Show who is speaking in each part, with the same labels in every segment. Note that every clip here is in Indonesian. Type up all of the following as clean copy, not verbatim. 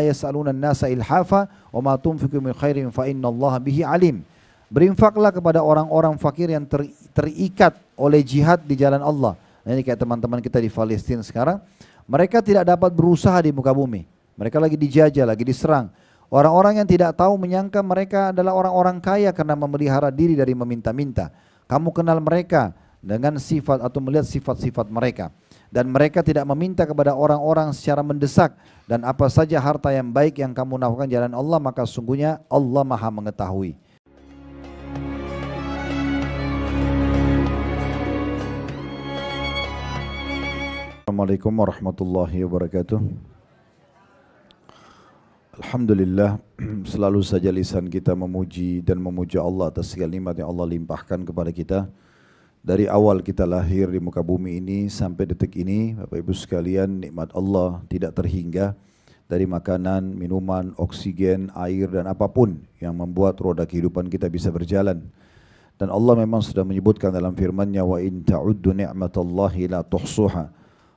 Speaker 1: yas'aluna an-nasa ilhafa wa ma tunfiqu min khairin fa innallaha bihi alim. Berinfaklah kepada orang-orang fakir yang terikat oleh jihad di jalan Allah. Nah, ini kayak teman-teman kita di Palestina sekarang, mereka tidak dapat berusaha di muka bumi. Mereka lagi dijajah, lagi diserang. Orang-orang yang tidak tahu menyangka mereka adalah orang-orang kaya karena memelihara diri dari meminta-minta. Kamu kenal mereka dengan sifat atau melihat sifat-sifat mereka. Dan mereka tidak meminta kepada orang-orang secara mendesak. Dan apa saja harta yang baik yang kamu nafkahkan jalan Allah, maka sungguhnya Allah Maha mengetahui. Assalamualaikum warahmatullahi wabarakatuh. Alhamdulillah, selalu saja lisan kita memuji dan memuja Allah atas segala nikmat yang Allah limpahkan kepada kita. Dari awal kita lahir di muka bumi ini sampai detik ini, Bapak Ibu sekalian, nikmat Allah tidak terhingga dari makanan, minuman, oksigen, air dan apapun yang membuat roda kehidupan kita bisa berjalan. Dan Allah memang sudah menyebutkan dalam firman-Nya, wa in ta'uddu ni'matallahi la tuhsuha.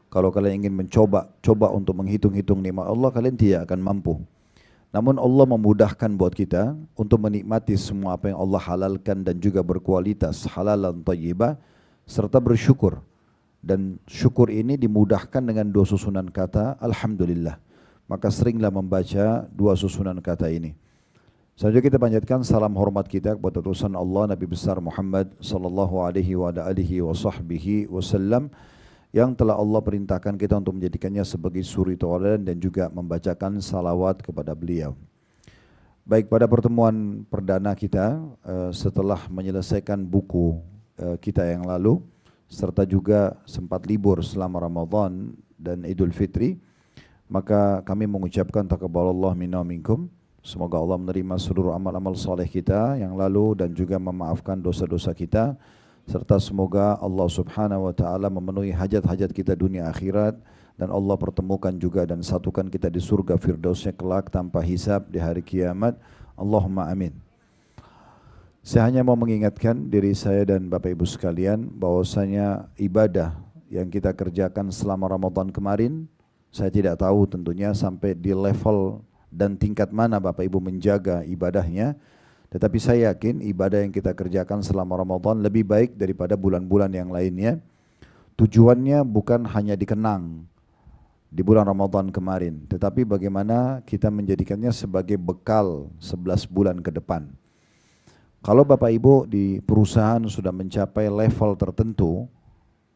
Speaker 1: Kalau kalian ingin coba untuk menghitung-hitung nikmat Allah, kalian tidak akan mampu. Namun Allah memudahkan buat kita untuk menikmati semua apa yang Allah halalkan dan juga berkualitas halalan thayyibah serta bersyukur. Dan syukur ini dimudahkan dengan dua susunan kata Alhamdulillah. Maka seringlah membaca dua susunan kata ini. Selanjutnya kita panjatkan salam hormat kita kepada utusan Allah Nabi besar Muhammad sallallahu alaihi wa alihi wasallam yang telah Allah perintahkan kita untuk menjadikannya sebagai suri tauladan dan juga membacakan salawat kepada beliau. Baik, pada pertemuan perdana kita setelah menyelesaikan buku kita yang lalu, serta juga sempat libur selama Ramadan dan Idul Fitri, maka kami mengucapkan taqabbalallahu minna minkum. Semoga Allah menerima seluruh amal-amal saleh kita yang lalu dan juga memaafkan dosa-dosa kita. Serta semoga Allah subhanahu wa ta'ala memenuhi hajat-hajat kita dunia akhirat. Dan Allah pertemukan juga dan satukan kita di surga firdausnya kelak tanpa hisab di hari kiamat. Allahumma amin. Saya hanya mau mengingatkan diri saya dan Bapak Ibu sekalian bahwasanya ibadah yang kita kerjakan selama Ramadan kemarin, saya tidak tahu tentunya sampai di level dan tingkat mana Bapak Ibu menjaga ibadahnya. Tetapi saya yakin ibadah yang kita kerjakan selama Ramadan lebih baik daripada bulan-bulan yang lainnya. Tujuannya bukan hanya dikenang di bulan Ramadan kemarin, tetapi bagaimana kita menjadikannya sebagai bekal 11 bulan ke depan. Kalau Bapak Ibu di perusahaan sudah mencapai level tertentu,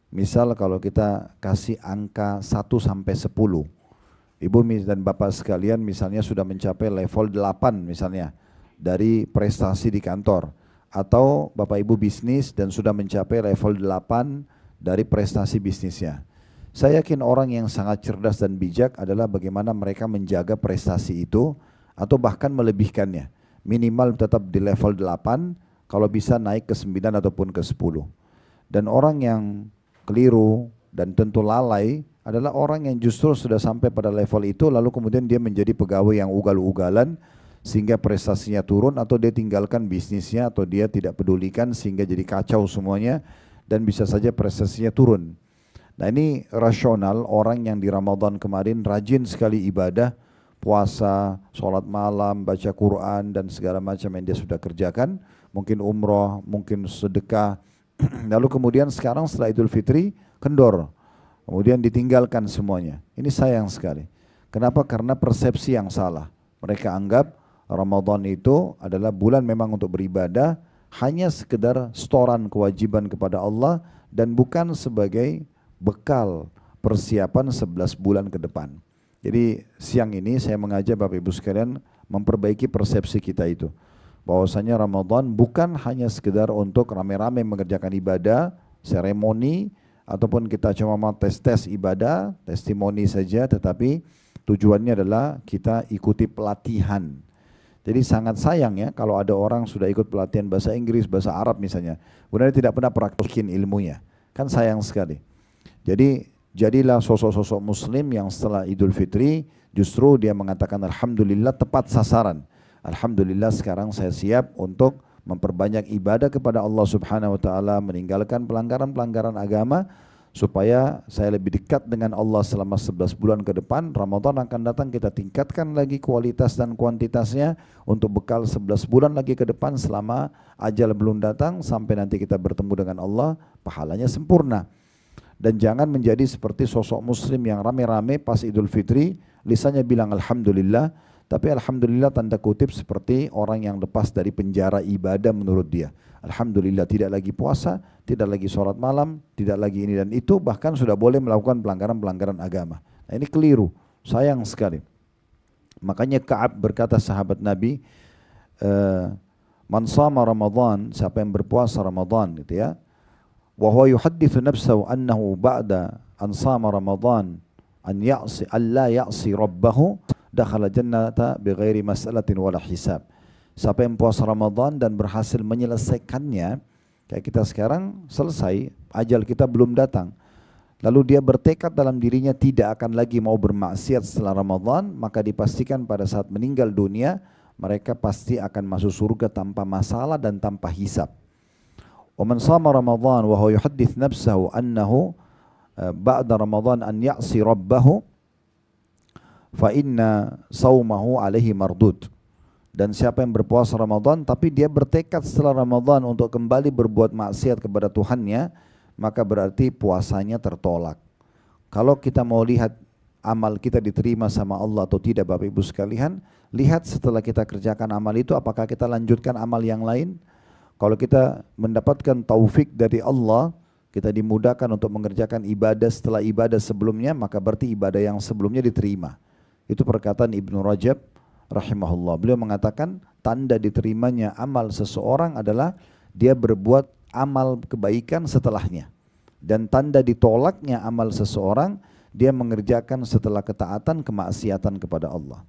Speaker 1: misal kalau kita kasih angka 1 sampai 10, Ibu dan Bapak sekalian misalnya sudah mencapai level 8 misalnya, dari prestasi di kantor, atau Bapak Ibu bisnis dan sudah mencapai level 8 dari prestasi bisnisnya. Saya yakin orang yang sangat cerdas dan bijak adalah bagaimana mereka menjaga prestasi itu atau bahkan melebihkannya. Minimal tetap di level 8, kalau bisa naik ke 9 ataupun ke 10. Dan orang yang keliru dan tentu lalai adalah orang yang justru sudah sampai pada level itu lalu kemudian dia menjadi pegawai yang ugal-ugalan sehingga prestasinya turun, atau dia tinggalkan bisnisnya, atau dia tidak pedulikan sehingga jadi kacau semuanya dan bisa saja prestasinya turun. Nah, ini rasional orang yang di Ramadan kemarin rajin sekali ibadah, puasa, sholat malam, baca Quran dan segala macam yang dia sudah kerjakan, mungkin umroh, mungkin sedekah. Lalu kemudian sekarang setelah Idul Fitri kendor, kemudian ditinggalkan semuanya. Ini sayang sekali. Kenapa? Karena persepsi yang salah. Mereka anggap Ramadan itu adalah bulan memang untuk beribadah, hanya sekedar setoran kewajiban kepada Allah dan bukan sebagai bekal persiapan 11 bulan ke depan. Jadi siang ini saya mengajak Bapak Ibu sekalian memperbaiki persepsi kita itu. Bahwasanya Ramadan bukan hanya sekedar untuk rame-rame mengerjakan ibadah, seremoni, ataupun kita cuma mau tes-tes ibadah, testimoni saja, tetapi tujuannya adalah kita ikuti pelatihan. Jadi sangat sayang ya kalau ada orang sudah ikut pelatihan bahasa Inggris, bahasa Arab misalnya, kemudian tidak pernah praktekin ilmunya. Kan sayang sekali. Jadi jadilah sosok-sosok muslim yang setelah Idul Fitri justru dia mengatakan Alhamdulillah tepat sasaran. Alhamdulillah sekarang saya siap untuk memperbanyak ibadah kepada Allah subhanahu wa ta'ala, meninggalkan pelanggaran-pelanggaran agama supaya saya lebih dekat dengan Allah selama 11 bulan ke depan. Ramadan akan datang, kita tingkatkan lagi kualitas dan kuantitasnya untuk bekal 11 bulan lagi ke depan selama ajal belum datang, sampai nanti kita bertemu dengan Allah, pahalanya sempurna. Dan jangan menjadi seperti sosok muslim yang rame-rame pas Idul Fitri, lisannya bilang Alhamdulillah, tapi Alhamdulillah tanda kutip seperti orang yang lepas dari penjara ibadah menurut dia. Alhamdulillah tidak lagi puasa, tidak lagi sholat malam, tidak lagi ini dan itu, bahkan sudah boleh melakukan pelanggaran-pelanggaran agama. Nah ini keliru, sayang sekali. Makanya Ka'ab berkata, sahabat Nabi, man shama Ramadan, siapa yang berpuasa Ramadan gitu ya, wa huwa yuhaddithu nafsahu annahu ba'da an shama Ramadan an la ya'si rabbahu dakhala jannata bighairi mas'alatin wala hisab. Siapa yang puasa Ramadan dan berhasil menyelesaikannya, kayak kita sekarang selesai, ajal kita belum datang, lalu dia bertekad dalam dirinya tidak akan lagi mau bermaksiat setelah Ramadan, maka dipastikan pada saat meninggal dunia mereka pasti akan masuk surga tanpa masalah dan tanpa hisab. Wa man shama Ramadan wa huwa yuhaddits nafsahu annahu ba'da Ramadan an ya'si rabbahu fa inna saumahu alaihi mardud. Dan siapa yang berpuasa Ramadan tapi dia bertekad setelah Ramadan untuk kembali berbuat maksiat kepada Tuhannya, maka berarti puasanya tertolak. Kalau kita mau lihat amal kita diterima sama Allah atau tidak, Bapak Ibu sekalian, lihat setelah kita kerjakan amal itu apakah kita lanjutkan amal yang lain. Kalau kita mendapatkan taufik dari Allah, kita dimudahkan untuk mengerjakan ibadah setelah ibadah sebelumnya, maka berarti ibadah yang sebelumnya diterima. Itu perkataan Ibnu Rajab rahimahullah. Beliau mengatakan tanda diterimanya amal seseorang adalah dia berbuat amal kebaikan setelahnya. Dan tanda ditolaknya amal seseorang, dia mengerjakan setelah ketaatan kemaksiatan kepada Allah.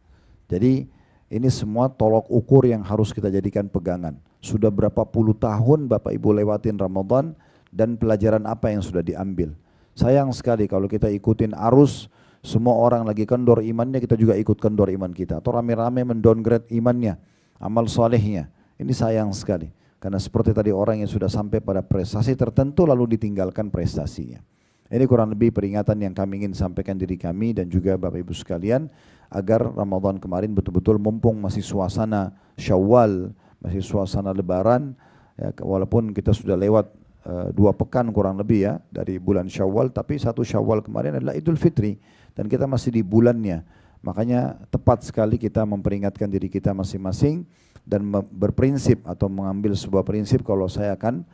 Speaker 1: Jadi ini semua tolok ukur yang harus kita jadikan pegangan. Sudah berapa puluh tahun Bapak Ibu lewatin Ramadan dan pelajaran apa yang sudah diambil. Sayang sekali kalau kita ikutin arus, semua orang lagi kendor imannya, kita juga ikut kendor iman kita. Atau rame-rame mendowngrade imannya, amal solehnya. Ini sayang sekali. Karena seperti tadi orang yang sudah sampai pada prestasi tertentu lalu ditinggalkan prestasinya. Ini kurang lebih peringatan yang kami ingin sampaikan diri kami dan juga Bapak Ibu sekalian, agar Ramadan kemarin betul-betul mumpung masih suasana Syawal, masih suasana Lebaran, ya, walaupun kita sudah lewat 2 pekan kurang lebih ya dari bulan Syawal, tapi 1 Syawal kemarin adalah Idul Fitri dan kita masih di bulannya. Makanya tepat sekali kita memperingatkan diri kita masing-masing dan berprinsip atau mengambil sebuah prinsip, kalau saya akan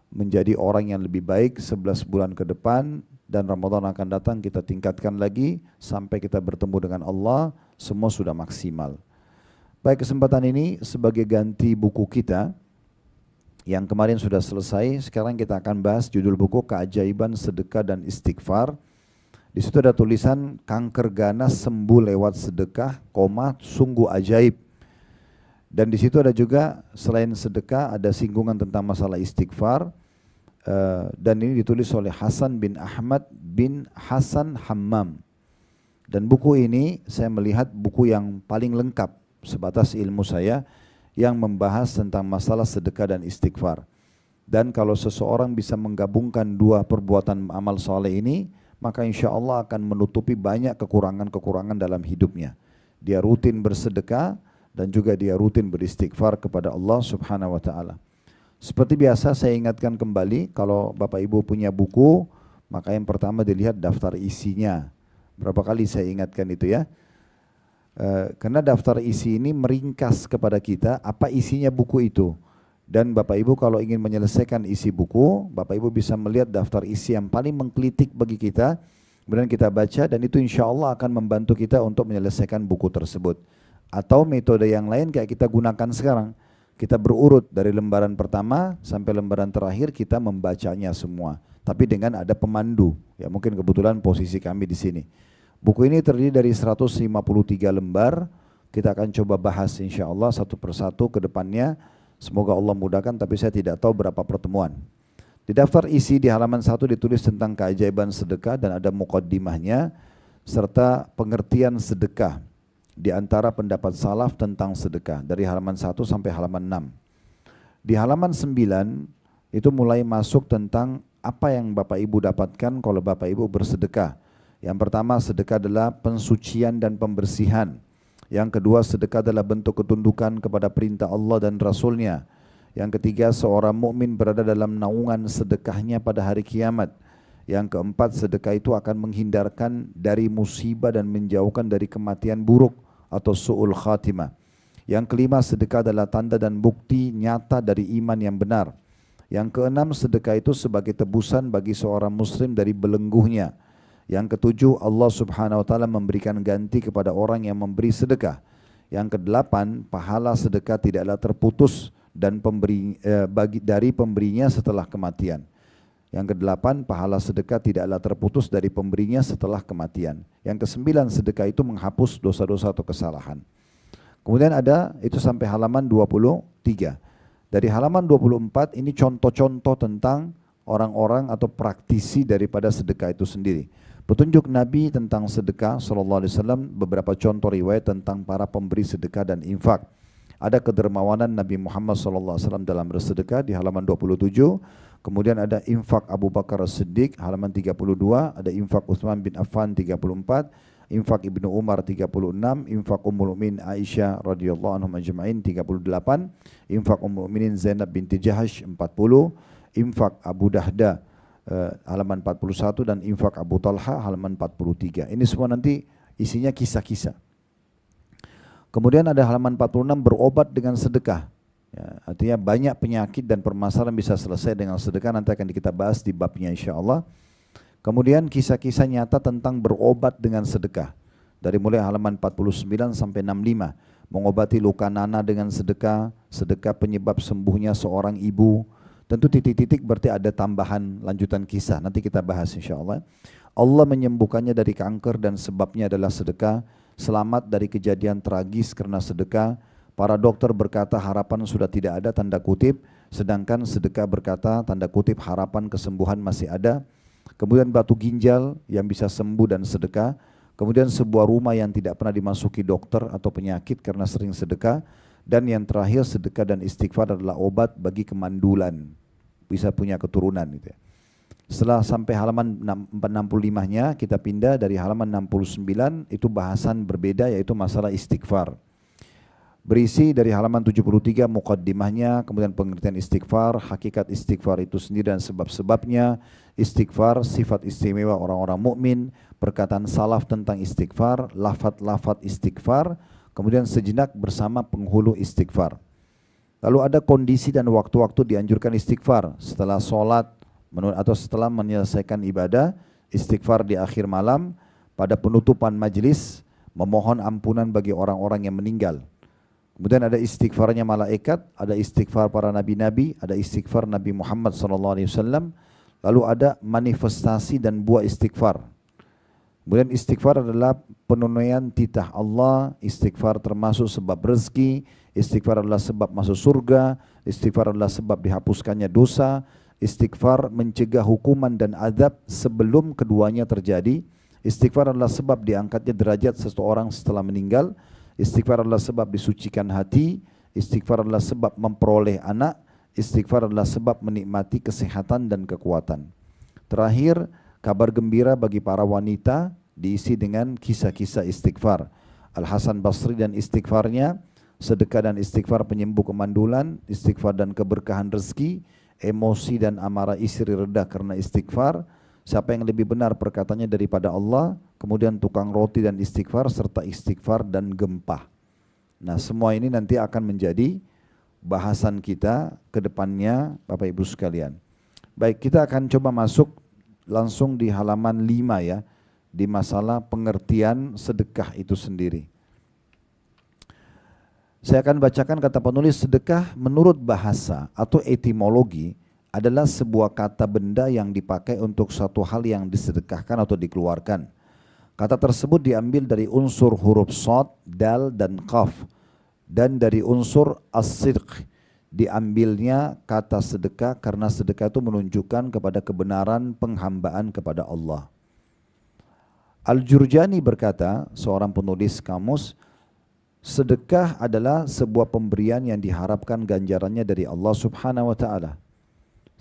Speaker 1: menjadi orang yang lebih baik 11 bulan ke depan, dan Ramadan akan datang kita tingkatkan lagi sampai kita bertemu dengan Allah, semua sudah maksimal. Baik, kesempatan ini sebagai ganti buku kita yang kemarin sudah selesai, sekarang kita akan bahas judul buku Keajaiban Sedekah dan Istighfar. Di situ ada tulisan kanker ganas sembuh lewat sedekah, sungguh ajaib. Dan di situ ada juga selain sedekah ada singgungan tentang masalah istighfar. Dan ini ditulis oleh Hasan bin Ahmad bin Hasan Hammam. Dan buku ini saya melihat buku yang paling lengkap sebatas ilmu saya yang membahas tentang masalah sedekah dan istighfar. Dan kalau seseorang bisa menggabungkan 2 perbuatan amal soleh ini, maka insya Allah akan menutupi banyak kekurangan-kekurangan dalam hidupnya. Dia rutin bersedekah dan juga dia rutin beristighfar kepada Allah Subhanahu wa taala. Seperti biasa saya ingatkan kembali, kalau Bapak Ibu punya buku, maka yang pertama dilihat daftar isinya. Berapa kali saya ingatkan itu ya. Karena daftar isi ini meringkas kepada kita apa isinya buku itu. Dan Bapak Ibu kalau ingin menyelesaikan isi buku, Bapak Ibu bisa melihat daftar isi yang paling mengkritik bagi kita, kemudian kita baca, dan itu insya Allah akan membantu kita untuk menyelesaikan buku tersebut. Atau metode yang lain kayak kita gunakan sekarang, kita berurut dari lembaran pertama sampai lembaran terakhir, kita membacanya semua, tapi dengan ada pemandu. Ya mungkin kebetulan posisi kami di sini. Buku ini terdiri dari 153 lembar. Kita akan coba bahas insya Allah satu persatu ke depannya. Semoga Allah mudahkan, tapi saya tidak tahu berapa pertemuan. Di daftar isi di halaman 1 ditulis tentang keajaiban sedekah dan ada muqaddimahnya serta pengertian sedekah di antara pendapat salaf tentang sedekah dari halaman 1 sampai halaman 6. Di halaman 9 itu mulai masuk tentang apa yang Bapak Ibu dapatkan kalau Bapak Ibu bersedekah? Yang pertama, sedekah adalah pensucian dan pembersihan. Yang kedua, sedekah adalah bentuk ketundukan kepada perintah Allah dan Rasulnya. Yang ketiga, seorang mukmin berada dalam naungan sedekahnya pada hari kiamat. Yang keempat, sedekah itu akan menghindarkan dari musibah dan menjauhkan dari kematian buruk atau su'ul khatimah. Yang kelima, sedekah adalah tanda dan bukti nyata dari iman yang benar. Yang keenam, sedekah itu sebagai tebusan bagi seorang muslim dari belenggunya. Yang ketujuh, Allah Subhanahu wa taala memberikan ganti kepada orang yang memberi sedekah. Yang kedelapan, pahala sedekah tidaklah terputus dan dari pemberinya setelah kematian. Yang kedelapan, pahala sedekah tidaklah terputus dari pemberinya setelah kematian. Yang kesembilan, sedekah itu menghapus dosa-dosa atau kesalahan. Kemudian ada itu sampai halaman 23. Dari halaman 24 ini contoh-contoh tentang orang-orang atau praktisi daripada sedekah itu sendiri. Petunjuk Nabi tentang sedekah sallallahu alaihi wasallam, beberapa contoh riwayat tentang para pemberi sedekah dan infak. Ada kedermawanan Nabi Muhammad sallallahu alaihi wasallam dalam bersedekah di halaman 27. Kemudian ada infak Abu Bakar As-Siddiq halaman 32, ada infak Utsman bin Affan 34, infak Ibnu Umar 36, infak Ummul Mukminin Aisyah radhiyallahu anhum ajma'in 38, infak Ummul Mukminin Zainab binti Jahash 40, infak Abu Dahda halaman 41 dan infak Abu Talha halaman 43. Ini semua nanti isinya kisah-kisah. Kemudian ada halaman 46 berobat dengan sedekah. Ya, artinya banyak penyakit dan permasalahan bisa selesai dengan sedekah, nanti akan kita bahas di babnya insyaAllah. Kemudian kisah-kisah nyata tentang berobat dengan sedekah. Dari mulai halaman 49 sampai 65. Mengobati luka nanah dengan sedekah, sedekah penyebab sembuhnya seorang ibu. Tentu titik-titik berarti ada tambahan lanjutan kisah, nanti kita bahas insyaAllah. Allah menyembuhkannya dari kanker dan sebabnya adalah sedekah. Selamat dari kejadian tragis karena sedekah. Para dokter berkata harapan sudah tidak ada tanda kutip, sedangkan sedekah berkata tanda kutip harapan kesembuhan masih ada. Kemudian batu ginjal yang bisa sembuh dan sedekah. Kemudian sebuah rumah yang tidak pernah dimasuki dokter atau penyakit karena sering sedekah. Dan yang terakhir, sedekah dan istighfar adalah obat bagi kemandulan, bisa punya keturunan gitu ya. Setelah sampai halaman 65-nya kita pindah dari halaman 69, itu bahasan berbeda yaitu masalah istighfar. Berisi dari halaman 73 muqaddimahnya, kemudian pengertian istighfar, hakikat istighfar itu sendiri dan sebab-sebabnya, istighfar, sifat istimewa orang-orang mukmin, perkataan salaf tentang istighfar, lafaz-lafaz istighfar, kemudian sejenak bersama penghulu istighfar. Lalu ada kondisi dan waktu-waktu dianjurkan istighfar setelah sholat atau setelah menyelesaikan ibadah, istighfar di akhir malam, pada penutupan majlis, memohon ampunan bagi orang-orang yang meninggal. Kemudian ada istighfarnya malaikat, ada istighfar para nabi-nabi, ada istighfar Nabi Muhammad SAW, lalu ada manifestasi dan buah istighfar. Kemudian istighfar adalah penunaian titah Allah, istighfar termasuk sebab rezeki, istighfar adalah sebab masuk surga, istighfar adalah sebab dihapuskannya dosa, istighfar mencegah hukuman dan azab sebelum keduanya terjadi, istighfar adalah sebab diangkatnya derajat seseorang setelah meninggal, istighfar adalah sebab disucikan hati, istighfar adalah sebab memperoleh anak, istighfar adalah sebab menikmati kesehatan dan kekuatan. Terakhir, kabar gembira bagi para wanita diisi dengan kisah-kisah istighfar. Al-Hasan Basri dan istighfarnya, sedekah dan istighfar penyembuh kemandulan, istighfar dan keberkahan rezeki, emosi dan amarah istri reda karena istighfar, siapa yang lebih benar perkataannya daripada Allah, kemudian tukang roti dan istighfar, serta istighfar dan gempa. Nah, semua ini nanti akan menjadi bahasan kita ke depannya Bapak Ibu sekalian. Baik, kita akan coba masuk langsung di halaman 5 ya, di masalah pengertian sedekah itu sendiri. Saya akan bacakan kata penulis. Sedekah menurut bahasa atau etimologi adalah sebuah kata benda yang dipakai untuk suatu hal yang disedekahkan atau dikeluarkan. Kata tersebut diambil dari unsur huruf shad, dal dan qaf, dan dari unsur as-sidq diambilnya kata sedekah karena sedekah itu menunjukkan kepada kebenaran penghambaan kepada Allah. Al-Jurjani berkata, seorang penulis kamus, sedekah adalah sebuah pemberian yang diharapkan ganjarannya dari Allah Subhanahu wa taala.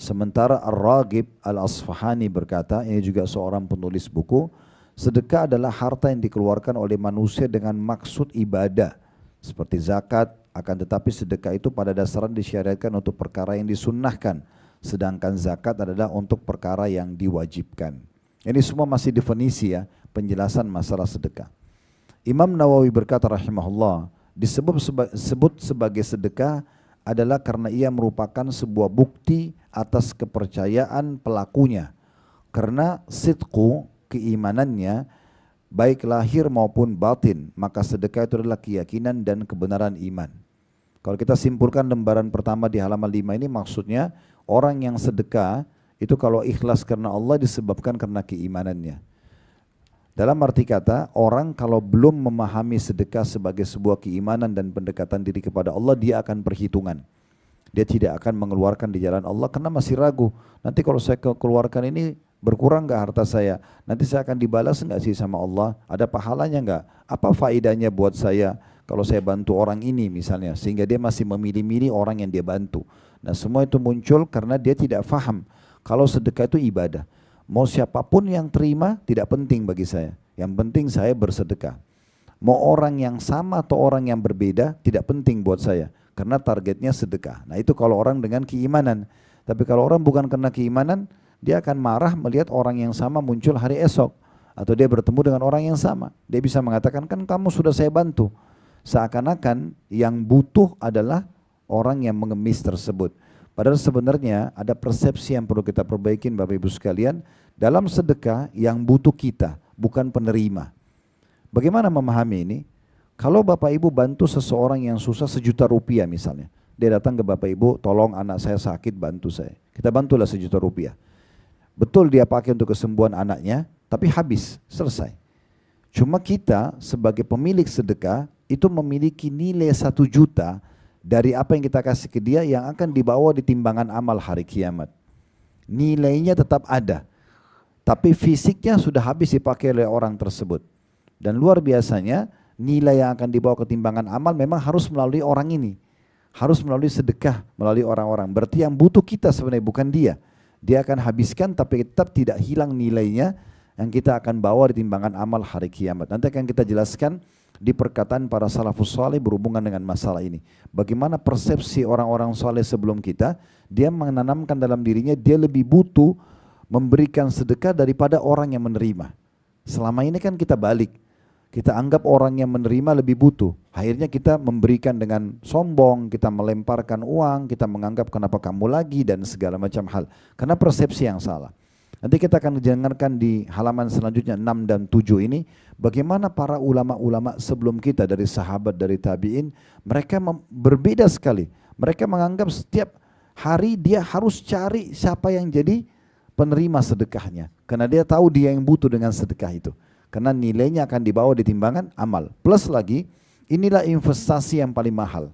Speaker 1: Sementara Ar-Raghib Al-Asfahani berkata, ini juga seorang penulis buku, sedekah adalah harta yang dikeluarkan oleh manusia dengan maksud ibadah seperti zakat, akan tetapi sedekah itu pada dasarnya disyariatkan untuk perkara yang disunnahkan, sedangkan zakat adalah untuk perkara yang diwajibkan. Ini semua masih definisi ya, penjelasan masalah sedekah. Imam Nawawi berkata rahimahullah, disebut sebagai sedekah adalah karena ia merupakan sebuah bukti atas kepercayaan pelakunya. Karena sidqu, keimanannya, baik lahir maupun batin, maka sedekah itu adalah keyakinan dan kebenaran iman. Kalau kita simpulkan lembaran pertama di halaman 5 ini, maksudnya orang yang sedekah itu kalau ikhlas karena Allah disebabkan karena keimanannya. Dalam arti kata, orang kalau belum memahami sedekah sebagai sebuah keimanan dan pendekatan diri kepada Allah, dia akan perhitungan. Dia tidak akan mengeluarkan di jalan Allah karena masih ragu. Nanti kalau saya keluarkan ini berkurang nggak harta saya? Nanti saya akan dibalas nggak sih sama Allah? Ada pahalanya nggak? Apa faedahnya buat saya kalau saya bantu orang ini misalnya? Sehingga dia masih memilih-milih orang yang dia bantu. Nah semua itu muncul karena dia tidak faham kalau sedekah itu ibadah. Mau siapapun yang terima tidak penting bagi saya. Yang penting saya bersedekah. Mau orang yang sama atau orang yang berbeda tidak penting buat saya. Karena targetnya sedekah. Nah itu kalau orang dengan keimanan. Tapi kalau orang bukan karena keimanan, dia akan marah melihat orang yang sama muncul hari esok. Atau dia bertemu dengan orang yang sama. Dia bisa mengatakan, kan kamu sudah saya bantu. Seakan-akan yang butuh adalah orang yang mengemis tersebut. Padahal sebenarnya ada persepsi yang perlu kita perbaikin Bapak Ibu sekalian. Dalam sedekah yang butuh kita, bukan penerima. Bagaimana memahami ini? Kalau Bapak Ibu bantu seseorang yang susah 1 juta rupiah misalnya. Dia datang ke Bapak Ibu, tolong anak saya sakit, bantu saya. Kita bantulah 1 juta rupiah. Betul dia pakai untuk kesembuhan anaknya, tapi habis, selesai. Cuma kita sebagai pemilik sedekah, itu memiliki nilai 1 juta dari apa yang kita kasih ke dia yang akan dibawa di timbangan amal hari kiamat. Nilainya tetap ada, tapi fisiknya sudah habis dipakai oleh orang tersebut. Dan luar biasanya nilai yang akan dibawa ke timbangan amal memang harus melalui orang ini. Harus melalui sedekah, melalui orang-orang. Berarti yang butuh kita sebenarnya bukan dia. Dia akan habiskan tapi tetap tidak hilang nilainya yang kita akan bawa di timbangan amal hari kiamat. Nanti akan kita jelaskan di perkataan para salafus saleh berhubungan dengan masalah ini. Bagaimana persepsi orang-orang saleh sebelum kita, dia menanamkan dalam dirinya dia lebih butuh memberikan sedekah daripada orang yang menerima. Selama ini kan kita balik. Kita anggap orang yang menerima lebih butuh. Akhirnya kita memberikan dengan sombong, kita melemparkan uang, kita menganggap kenapa kamu lagi dan segala macam hal. Karena persepsi yang salah. Nanti kita akan dengarkan di halaman selanjutnya 6 dan 7 ini bagaimana para ulama-ulama sebelum kita dari sahabat, dari tabi'in, mereka berbeda sekali. Mereka menganggap setiap hari dia harus cari siapa yang jadi penerima sedekahnya. Karena dia tahu dia yang butuh dengan sedekah itu. Karena nilainya akan dibawa di timbangan amal. Plus lagi, inilah investasi yang paling mahal.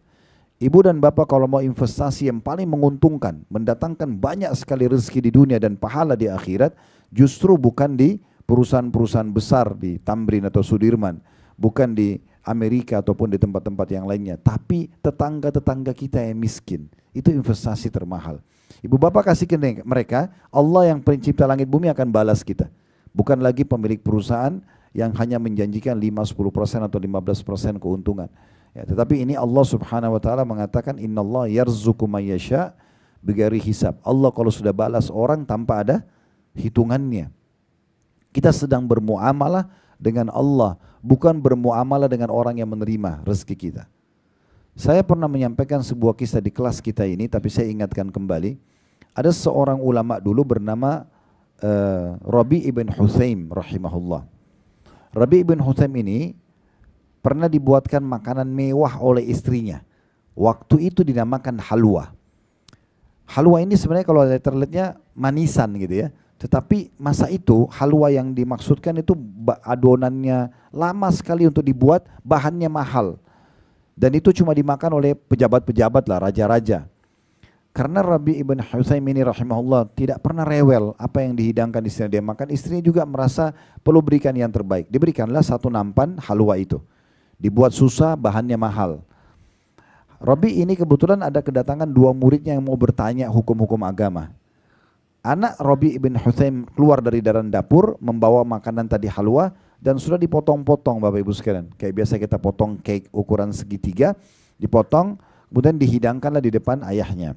Speaker 1: Ibu dan bapak kalau mau investasi yang paling menguntungkan, mendatangkan banyak sekali rezeki di dunia dan pahala di akhirat, justru bukan di perusahaan-perusahaan besar di Tamrin atau Sudirman, bukan di Amerika ataupun di tempat-tempat yang lainnya, tapi tetangga-tetangga kita yang miskin. Itu investasi termahal. Ibu bapak kasih ke mereka, Allah yang pencipta langit bumi akan balas kita. Bukan lagi pemilik perusahaan yang hanya menjanjikan 5-10% atau 15% keuntungan. Ya, tetapi ini Allah subhanahu wa ta'ala mengatakan innallaha yarzuqu may yasha bighairi hisab. Allah kalau sudah balas orang tanpa ada hitungannya. Kita sedang bermuamalah dengan Allah, bukan bermuamalah dengan orang yang menerima rezeki kita. Saya pernah menyampaikan sebuah kisah di kelas kita ini, tapi saya ingatkan kembali. Ada seorang ulama dulu bernama Rabi ibn Huthaim rahimahullah. Rabi ibn Huthaim ini pernah dibuatkan makanan mewah oleh istrinya. Waktu itu dinamakan halwa. Halwa ini sebenarnya kalau terlihatnya manisan gitu ya. Tetapi masa itu halwa yang dimaksudkan itu adonannya lama sekali untuk dibuat, bahannya mahal. Dan itu cuma dimakan oleh pejabat-pejabat lah, raja-raja. Karena Rabi ibn Huthaim ini rahimahullah tidak pernah rewel apa yang dihidangkan istrinya dia makan. Istrinya juga merasa perlu berikan yang terbaik. Diberikanlah 1 nampan halwa itu. Dibuat susah, bahannya mahal. Rabi ini kebetulan ada kedatangan 2 muridnya yang mau bertanya hukum-hukum agama. Anak Rabi ibn Huthaim keluar dari dalam dapur membawa makanan tadi halwa dan sudah dipotong-potong Bapak Ibu sekalian. Kayak biasa kita potong cake ukuran segitiga, dipotong, kemudian dihidangkanlah di depan ayahnya.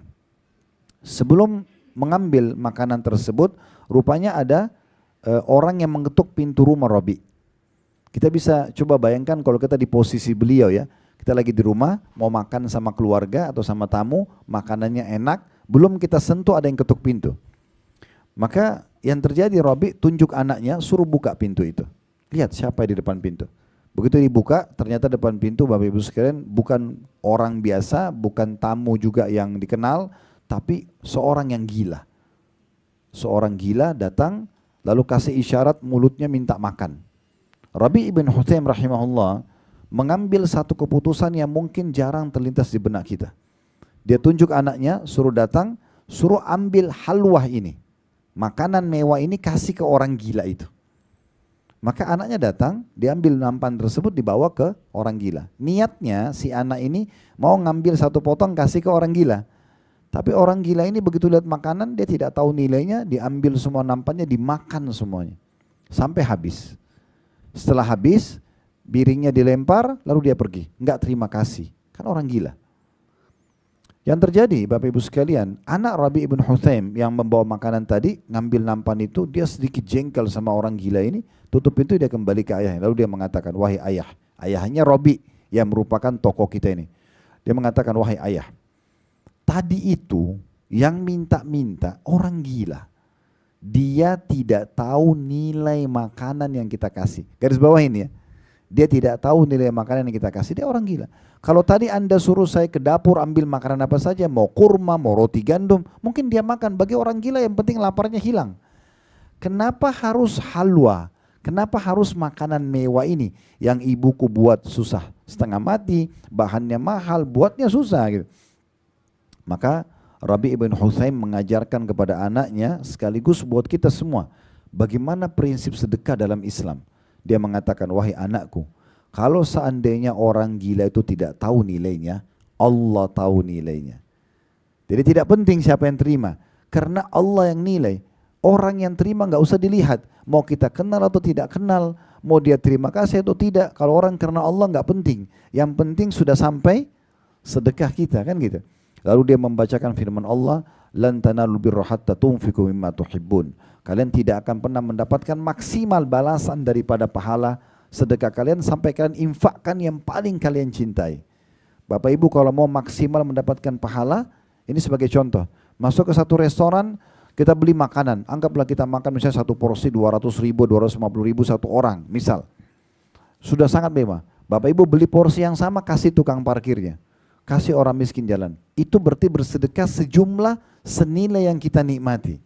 Speaker 1: Sebelum mengambil makanan tersebut, rupanya ada orang yang mengetuk pintu rumah Rabi. Kita bisa coba bayangkan kalau kita di posisi beliau ya. Kita lagi di rumah, mau makan sama keluarga atau sama tamu, makanannya enak, belum kita sentuh ada yang ketuk pintu. Maka yang terjadi Rabi tunjuk anaknya suruh buka pintu itu. Lihat siapa di depan pintu. Begitu dibuka ternyata depan pintu Bapak Ibu sekalian bukan orang biasa, bukan tamu juga yang dikenal, tapi seorang yang gila. Seorang gila datang lalu kasih isyarat mulutnya minta makan. Rabi ibn Huthaim rahimahullah mengambil satu keputusan yang mungkin jarang terlintas di benak kita. Dia tunjuk anaknya suruh datang, suruh ambil halwah ini. Makanan mewah ini kasih ke orang gila itu. Maka anaknya datang, diambil nampan tersebut dibawa ke orang gila. Niatnya si anak ini mau ngambil satu potong kasih ke orang gila. Tapi orang gila ini begitu lihat makanan dia tidak tahu nilainya, diambil semua nampannya, dimakan semuanya. Sampai habis. Setelah habis, piringnya dilempar lalu dia pergi. Enggak terima kasih, kan orang gila. Yang terjadi Bapak Ibu sekalian, anak Rabi ibn Huthaim yang membawa makanan tadi, ngambil nampan itu, dia sedikit jengkel sama orang gila ini, tutup pintu dia kembali ke ayahnya. Lalu dia mengatakan, wahai ayah, ayahnya Rabi yang merupakan tokoh kita ini. Dia mengatakan, wahai ayah, tadi itu yang minta-minta orang gila. Dia tidak tahu nilai makanan yang kita kasih. Garis bawah ini ya. Dia tidak tahu nilai makanan yang kita kasih, dia orang gila. Kalau tadi Anda suruh saya ke dapur ambil makanan apa saja, mau kurma, mau roti gandum, mungkin dia makan. Bagi orang gila yang penting laparnya hilang. Kenapa harus halwa? Kenapa harus makanan mewah ini yang ibuku buat susah, setengah mati, bahannya mahal, buatnya susah gitu. Maka Rabi ibn Huthaim mengajarkan kepada anaknya sekaligus buat kita semua bagaimana prinsip sedekah dalam Islam. Dia mengatakan, wahai anakku, kalau seandainya orang gila itu tidak tahu nilainya, Allah tahu nilainya. Jadi tidak penting siapa yang terima, karena Allah yang nilai. Orang yang terima nggak usah dilihat, mau kita kenal atau tidak kenal, mau dia terima kasih atau tidak. Kalau orang karena Allah nggak penting, yang penting sudah sampai sedekah kita kan gitu. Lalu dia membacakan firman Allah, lan tanalul birra hatta tunfiqu mimma tuhibbun. Kalian tidak akan pernah mendapatkan maksimal balasan daripada pahala sedekah kalian sampai kalian infakkan yang paling kalian cintai. Bapak Ibu kalau mau maksimal mendapatkan pahala, ini sebagai contoh. Masuk ke satu restoran, kita beli makanan. Anggaplah kita makan misalnya satu porsi 200 ribu, 250 ribu satu orang misal. Sudah sangat mewah. Bapak Ibu beli porsi yang sama kasih tukang parkirnya. Kasih orang miskin jalan. Itu berarti bersedekah sejumlah senilai yang kita nikmati.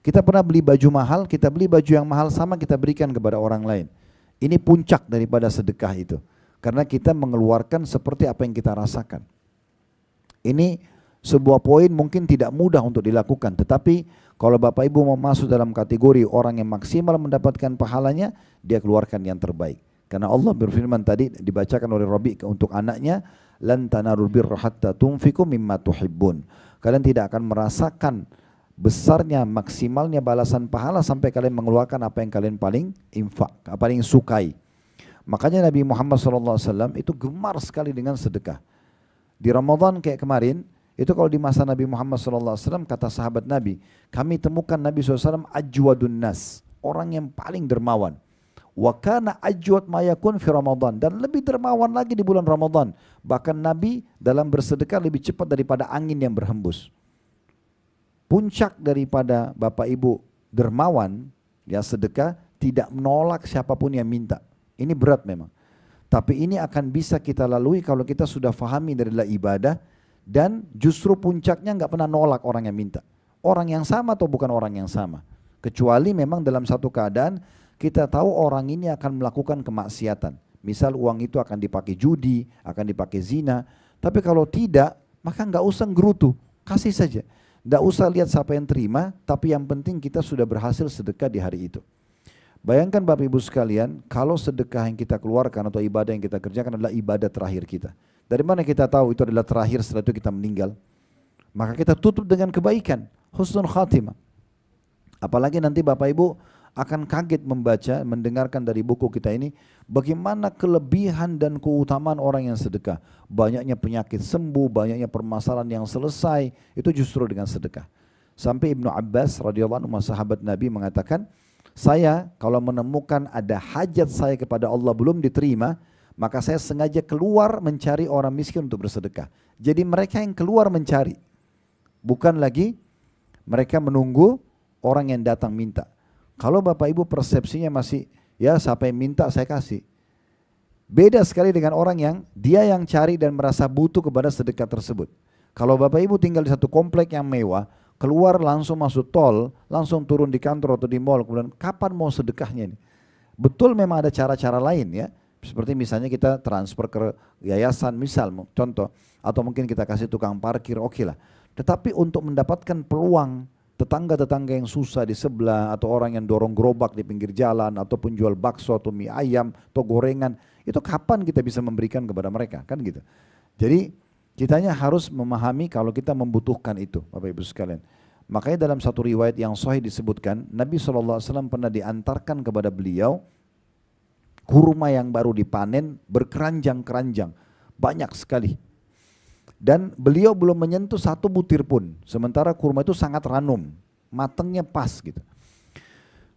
Speaker 1: Kita pernah beli baju mahal, kita beli baju yang mahal sama kita berikan kepada orang lain. Ini puncak daripada sedekah itu. Karena kita mengeluarkan seperti apa yang kita rasakan. Ini sebuah poin mungkin tidak mudah untuk dilakukan. Tetapi kalau Bapak Ibu mau masuk dalam kategori orang yang maksimal mendapatkan pahalanya, dia keluarkan yang terbaik. Karena Allah berfirman tadi dibacakan oleh Rabi untuk anaknya, lan tanalul birra hatta tunfiqu mimma tuhibbun. Kalian tidak akan merasakan besarnya maksimalnya balasan pahala sampai kalian mengeluarkan apa yang kalian paling infak, paling sukai. Makanya Nabi Muhammad SAW itu gemar sekali dengan sedekah. Di Ramadan kayak kemarin, itu kalau di masa Nabi Muhammad SAW kata sahabat Nabi, kami temukan Nabi SAW ajwadun nas, orang yang paling dermawan. Wa kana ajwad ma yakun fi Ramadan, dan lebih dermawan lagi di bulan Ramadan. Bahkan Nabi dalam bersedekah lebih cepat daripada angin yang berhembus. Puncak daripada Bapak Ibu dermawan, ya sedekah tidak menolak siapapun yang minta. Ini berat memang. Tapi ini akan bisa kita lalui kalau kita sudah fahami adalah ibadah dan justru puncaknya nggak pernah nolak orang yang minta. Orang yang sama atau bukan orang yang sama. Kecuali memang dalam satu keadaan kita tahu orang ini akan melakukan kemaksiatan. Misal uang itu akan dipakai judi, akan dipakai zina. Tapi kalau tidak, maka nggak usah gerutu, kasih saja. Nggak usah lihat siapa yang terima, tapi yang penting kita sudah berhasil sedekah di hari itu. Bayangkan Bapak Ibu sekalian, kalau sedekah yang kita keluarkan atau ibadah yang kita kerjakan adalah ibadah terakhir kita. Dari mana kita tahu itu adalah terakhir setelah itu kita meninggal? Maka kita tutup dengan kebaikan, husnul khatimah. Apalagi nanti Bapak Ibu akan kaget membaca, mendengarkan dari buku kita ini bagaimana kelebihan dan keutamaan orang yang sedekah. Banyaknya penyakit sembuh, banyaknya permasalahan yang selesai, itu justru dengan sedekah. Sampai Ibnu Abbas radhiyallahu anhu, sahabat Nabi, mengatakan, saya kalau menemukan ada hajat saya kepada Allah belum diterima, maka saya sengaja keluar mencari orang miskin untuk bersedekah. Jadi mereka yang keluar mencari, bukan lagi mereka menunggu orang yang datang minta. Kalau Bapak Ibu persepsinya masih, ya siapa yang minta saya kasih. Beda sekali dengan orang yang dia yang cari dan merasa butuh kepada sedekah tersebut. Kalau Bapak Ibu tinggal di satu komplek yang mewah, keluar langsung masuk tol, langsung turun di kantor atau di mall, kemudian kapan mau sedekahnya ini? Betul memang ada cara-cara lain ya. Seperti misalnya kita transfer ke yayasan misal, contoh. Atau mungkin kita kasih tukang parkir, oke lah. Tetapi untuk mendapatkan peluang tetangga-tetangga yang susah di sebelah, atau orang yang dorong gerobak di pinggir jalan, ataupun jual bakso atau mie ayam atau gorengan, itu kapan kita bisa memberikan kepada mereka, kan gitu. Jadi kitanya harus memahami kalau kita membutuhkan itu, Bapak Ibu sekalian. Makanya dalam satu riwayat yang sahih disebutkan, Nabi SAW pernah diantarkan kepada beliau kurma yang baru dipanen berkeranjang-keranjang, banyak sekali. Dan beliau belum menyentuh satu butir pun. Sementara kurma itu sangat ranum, matangnya pas gitu.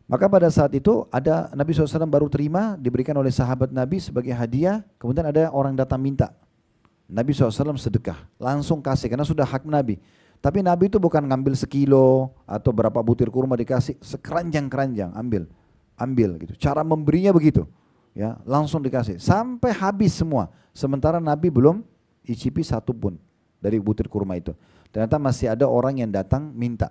Speaker 1: Maka pada saat itu ada Nabi SAW baru terima, diberikan oleh sahabat Nabi sebagai hadiah. Kemudian ada orang datang minta. Nabi SAW sedekah, langsung kasih karena sudah hak Nabi. Tapi Nabi itu bukan ngambil sekilo atau berapa butir kurma dikasih, sekeranjang-keranjang ambil gitu. Cara memberinya begitu, ya langsung dikasih sampai habis semua. Sementara Nabi belum icipi satu pun dari butir kurma itu. Ternyata masih ada orang yang datang minta.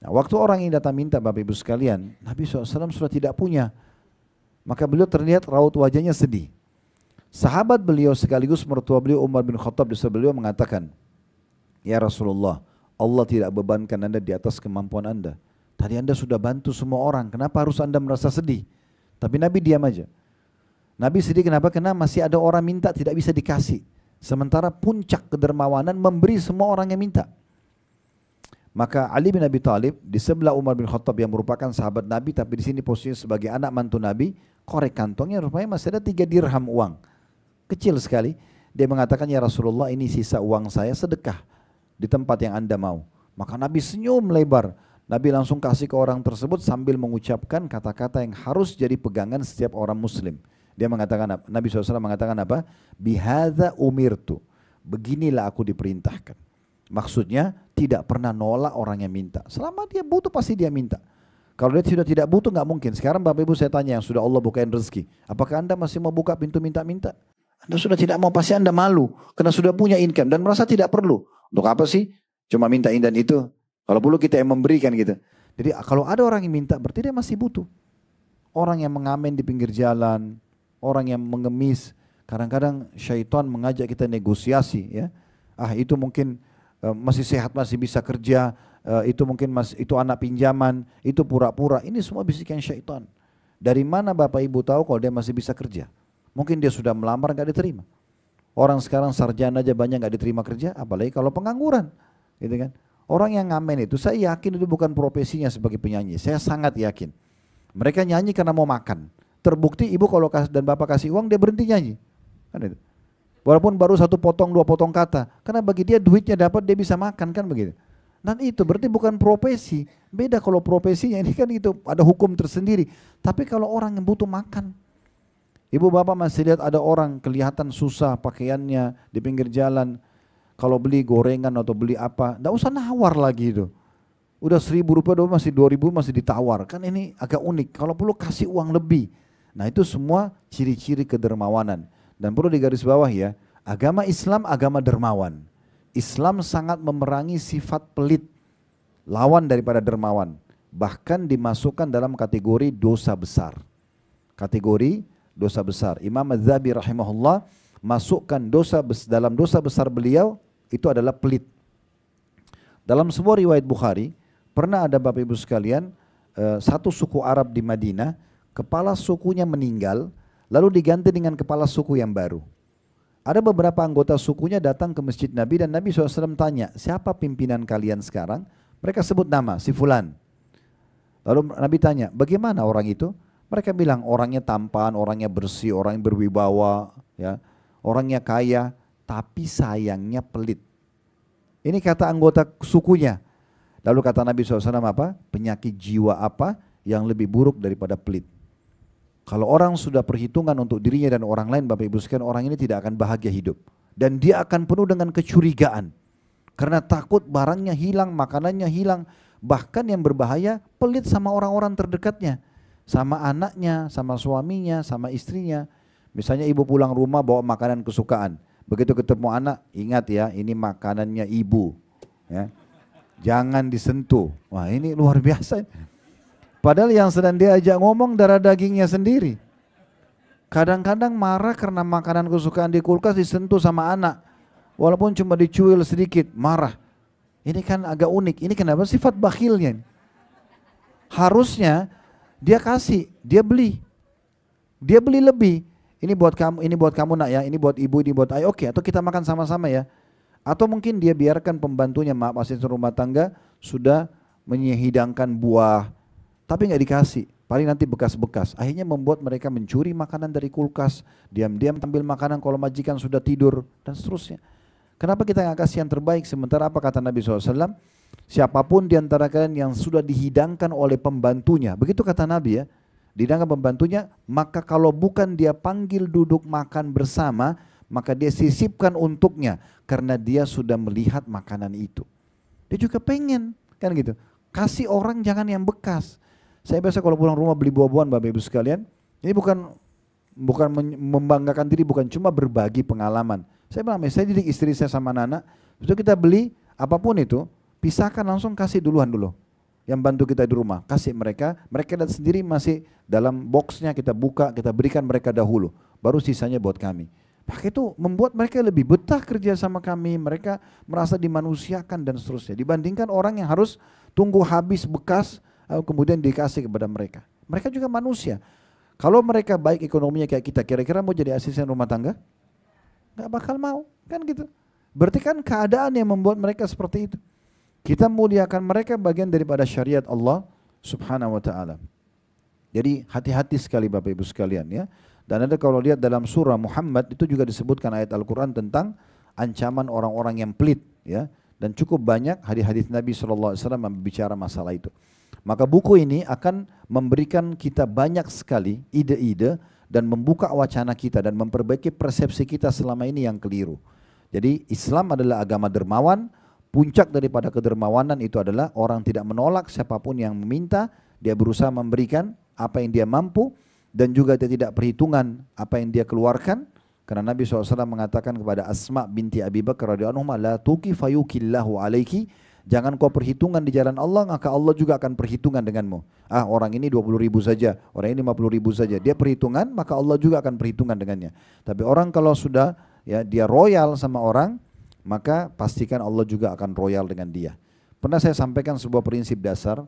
Speaker 1: Nah, waktu orang yang datang minta, Bapak Ibu sekalian, Nabi SAW sudah tidak punya. Maka beliau terlihat raut wajahnya sedih. Sahabat beliau sekaligus mertua beliau Umar bin Khattab di sebelah beliau mengatakan, ya Rasulullah, Allah tidak bebankan Anda di atas kemampuan Anda. Tadi Anda sudah bantu semua orang, kenapa harus Anda merasa sedih? Tapi Nabi diam aja. Nabi sedih kenapa? Karena masih ada orang minta tidak bisa dikasih. Sementara puncak kedermawanan memberi semua orang yang minta. Maka Ali bin Abi Thalib di sebelah Umar bin Khattab yang merupakan sahabat Nabi, tapi di sini posisinya sebagai anak mantu Nabi, korek kantongnya rupanya masih ada 3 dirham uang. Kecil sekali. Dia mengatakan, ya Rasulullah, ini sisa uang saya sedekah di tempat yang Anda mau. Maka Nabi senyum lebar. Nabi langsung kasih ke orang tersebut sambil mengucapkan kata-kata yang harus jadi pegangan setiap orang muslim. Dia mengatakan, Nabi SAW mengatakan apa? Bihadza umirtu. Beginilah aku diperintahkan. Maksudnya tidak pernah nolak orang yang minta. Selama dia butuh pasti dia minta. Kalau dia sudah tidak butuh nggak mungkin. Sekarang Bapak Ibu saya tanya yang sudah Allah bukain rezeki. Apakah Anda masih mau buka pintu minta-minta? Anda sudah tidak mau, pasti Anda malu. Karena sudah punya income dan merasa tidak perlu. Untuk apa sih? Cuma minta ini dan itu. Kalau perlu kita yang memberikan gitu. Jadi kalau ada orang yang minta berarti dia masih butuh. Orang yang mengamen di pinggir jalan, orang yang mengemis, kadang-kadang syaitan mengajak kita negosiasi ya. Itu mungkin masih sehat, masih bisa kerja, itu mungkin itu anak pinjaman, itu pura-pura. Ini semua bisikan syaitan. Dari mana Bapak Ibu tahu kalau dia masih bisa kerja? Mungkin dia sudah melamar gak diterima. Orang sekarang sarjana aja banyak gak diterima kerja, apalagi kalau pengangguran, gitu kan? Orang yang ngamen itu, saya yakin itu bukan profesinya sebagai penyanyi. Saya sangat yakin. Mereka nyanyi karena mau makan. Terbukti ibu kalau dan bapak kasih uang dia berhenti nyanyi, kan itu. Walaupun baru 1 potong 2 potong kata, karena bagi dia duitnya dapat dia bisa makan kan begitu. Dan itu berarti bukan profesi. Beda kalau profesinya ini kan itu ada hukum tersendiri. Tapi kalau orang yang butuh makan, ibu bapak masih lihat ada orang kelihatan susah pakaiannya di pinggir jalan, kalau beli gorengan atau beli apa, nggak usah nawar lagi itu. Udah 1.000 rupiah masih 2.000 masih ditawar, kan ini agak unik. Kalau perlu kasih uang lebih. Nah itu semua ciri-ciri kedermawanan. Dan perlu digarisbawahi ya, agama Islam agama dermawan. Islam sangat memerangi sifat pelit, lawan daripada dermawan. Bahkan dimasukkan dalam kategori dosa besar. Kategori dosa besar. Imam Az-Zahabi rahimahullah masukkan dalam dosa besar beliau itu adalah pelit. Dalam sebuah riwayat Bukhari, pernah ada Bapak Ibu sekalian, satu suku Arab di Madinah, kepala sukunya meninggal, lalu diganti dengan kepala suku yang baru. Ada beberapa anggota sukunya datang ke masjid Nabi dan Nabi SAW tanya, siapa pimpinan kalian sekarang? Mereka sebut nama, si Fulan. Lalu Nabi tanya, bagaimana orang itu? Mereka bilang orangnya tampan, orangnya bersih, orangnya berwibawa, ya, orangnya kaya, tapi sayangnya pelit. Ini kata anggota sukunya. Lalu kata Nabi SAW apa? Penyakit jiwa apa yang lebih buruk daripada pelit? Kalau orang sudah perhitungan untuk dirinya dan orang lain, Bapak Ibu sekalian, orang ini tidak akan bahagia hidup. Dan dia akan penuh dengan kecurigaan. Karena takut barangnya hilang, makanannya hilang. Bahkan yang berbahaya, pelit sama orang-orang terdekatnya. Sama anaknya, sama suaminya, sama istrinya. Misalnya ibu pulang rumah bawa makanan kesukaan. Begitu ketemu anak, ingat ya, ini makanannya ibu. Ya. Jangan disentuh. Wah, ini luar biasa. Padahal yang sedang diajak ngomong darah dagingnya sendiri. Kadang-kadang marah karena makanan kesukaan di kulkas disentuh sama anak. Walaupun cuma dicuil sedikit, marah. Ini kan agak unik. Ini kenapa sifat bakhilnya? Harusnya dia kasih, dia beli. Dia beli lebih. Ini buat kamu nak ya, ini buat ibu, ini buat ayah. Oke, atau kita makan sama-sama ya. Atau mungkin dia biarkan pembantunya, maaf asisten rumah tangga, sudah menyihidangkan buah, tapi nggak dikasih. Paling nanti bekas-bekas. Akhirnya membuat mereka mencuri makanan dari kulkas, diam-diam ambil makanan kalau majikan sudah tidur, dan seterusnya. Kenapa kita nggak kasih yang terbaik? Sementara apa kata Nabi SAW? Siapapun di antara kalian yang sudah dihidangkan oleh pembantunya, begitu kata Nabi ya, dihidangkan pembantunya, maka kalau bukan dia panggil duduk makan bersama, maka dia sisipkan untuknya, karena dia sudah melihat makanan itu. Dia juga pengen, kan gitu. Kasih orang jangan yang bekas. Saya biasa kalau pulang rumah beli buah-buahan, Bapak Ibu sekalian, ini bukan membanggakan diri, bukan cuma berbagi pengalaman. Saya bilang, saya didik istri saya sama anak, itu kita beli apapun itu, pisahkan langsung kasih duluan dulu. Yang bantu kita di rumah, kasih mereka lihat sendiri masih dalam boxnya, kita buka, kita berikan mereka dahulu, baru sisanya buat kami. Maka itu membuat mereka lebih betah kerja sama kami, mereka merasa dimanusiakan dan seterusnya. Dibandingkan orang yang harus tunggu habis bekas, kemudian dikasih kepada mereka. Mereka juga manusia. Kalau mereka baik ekonominya kayak kita, kira-kira mau jadi asisten rumah tangga? Gak bakal mau, kan gitu. Berarti kan keadaan yang membuat mereka seperti itu. Kita muliakan mereka bagian daripada syariat Allah Subhanahu wa ta'ala. Jadi hati-hati sekali Bapak Ibu sekalian ya. Dan ada kalau lihat dalam surah Muhammad itu juga disebutkan ayat Al-Quran tentang ancaman orang-orang yang pelit ya. Dan cukup banyak hadis-hadis Nabi SAW berbicara masalah itu. Maka buku ini akan memberikan kita banyak sekali ide-ide dan membuka wacana kita dan memperbaiki persepsi kita selama ini yang keliru. Jadi Islam adalah agama dermawan. Puncak daripada kedermawanan itu adalah orang tidak menolak siapapun yang meminta, dia berusaha memberikan apa yang dia mampu dan juga dia tidak perhitungan apa yang dia keluarkan. Karena Nabi SAW mengatakan kepada Asma binti Abi Bakar radhiyallahu anha, la tuqi fayukillahu alaiki, jangan kau perhitungan di jalan Allah, maka Allah juga akan perhitungan denganmu. Ah, orang ini 20.000 saja, orang ini 50.000 saja. Dia perhitungan, maka Allah juga akan perhitungan dengannya. Tapi orang kalau sudah ya dia royal sama orang, maka pastikan Allah juga akan royal dengan dia. Pernah saya sampaikan sebuah prinsip dasar,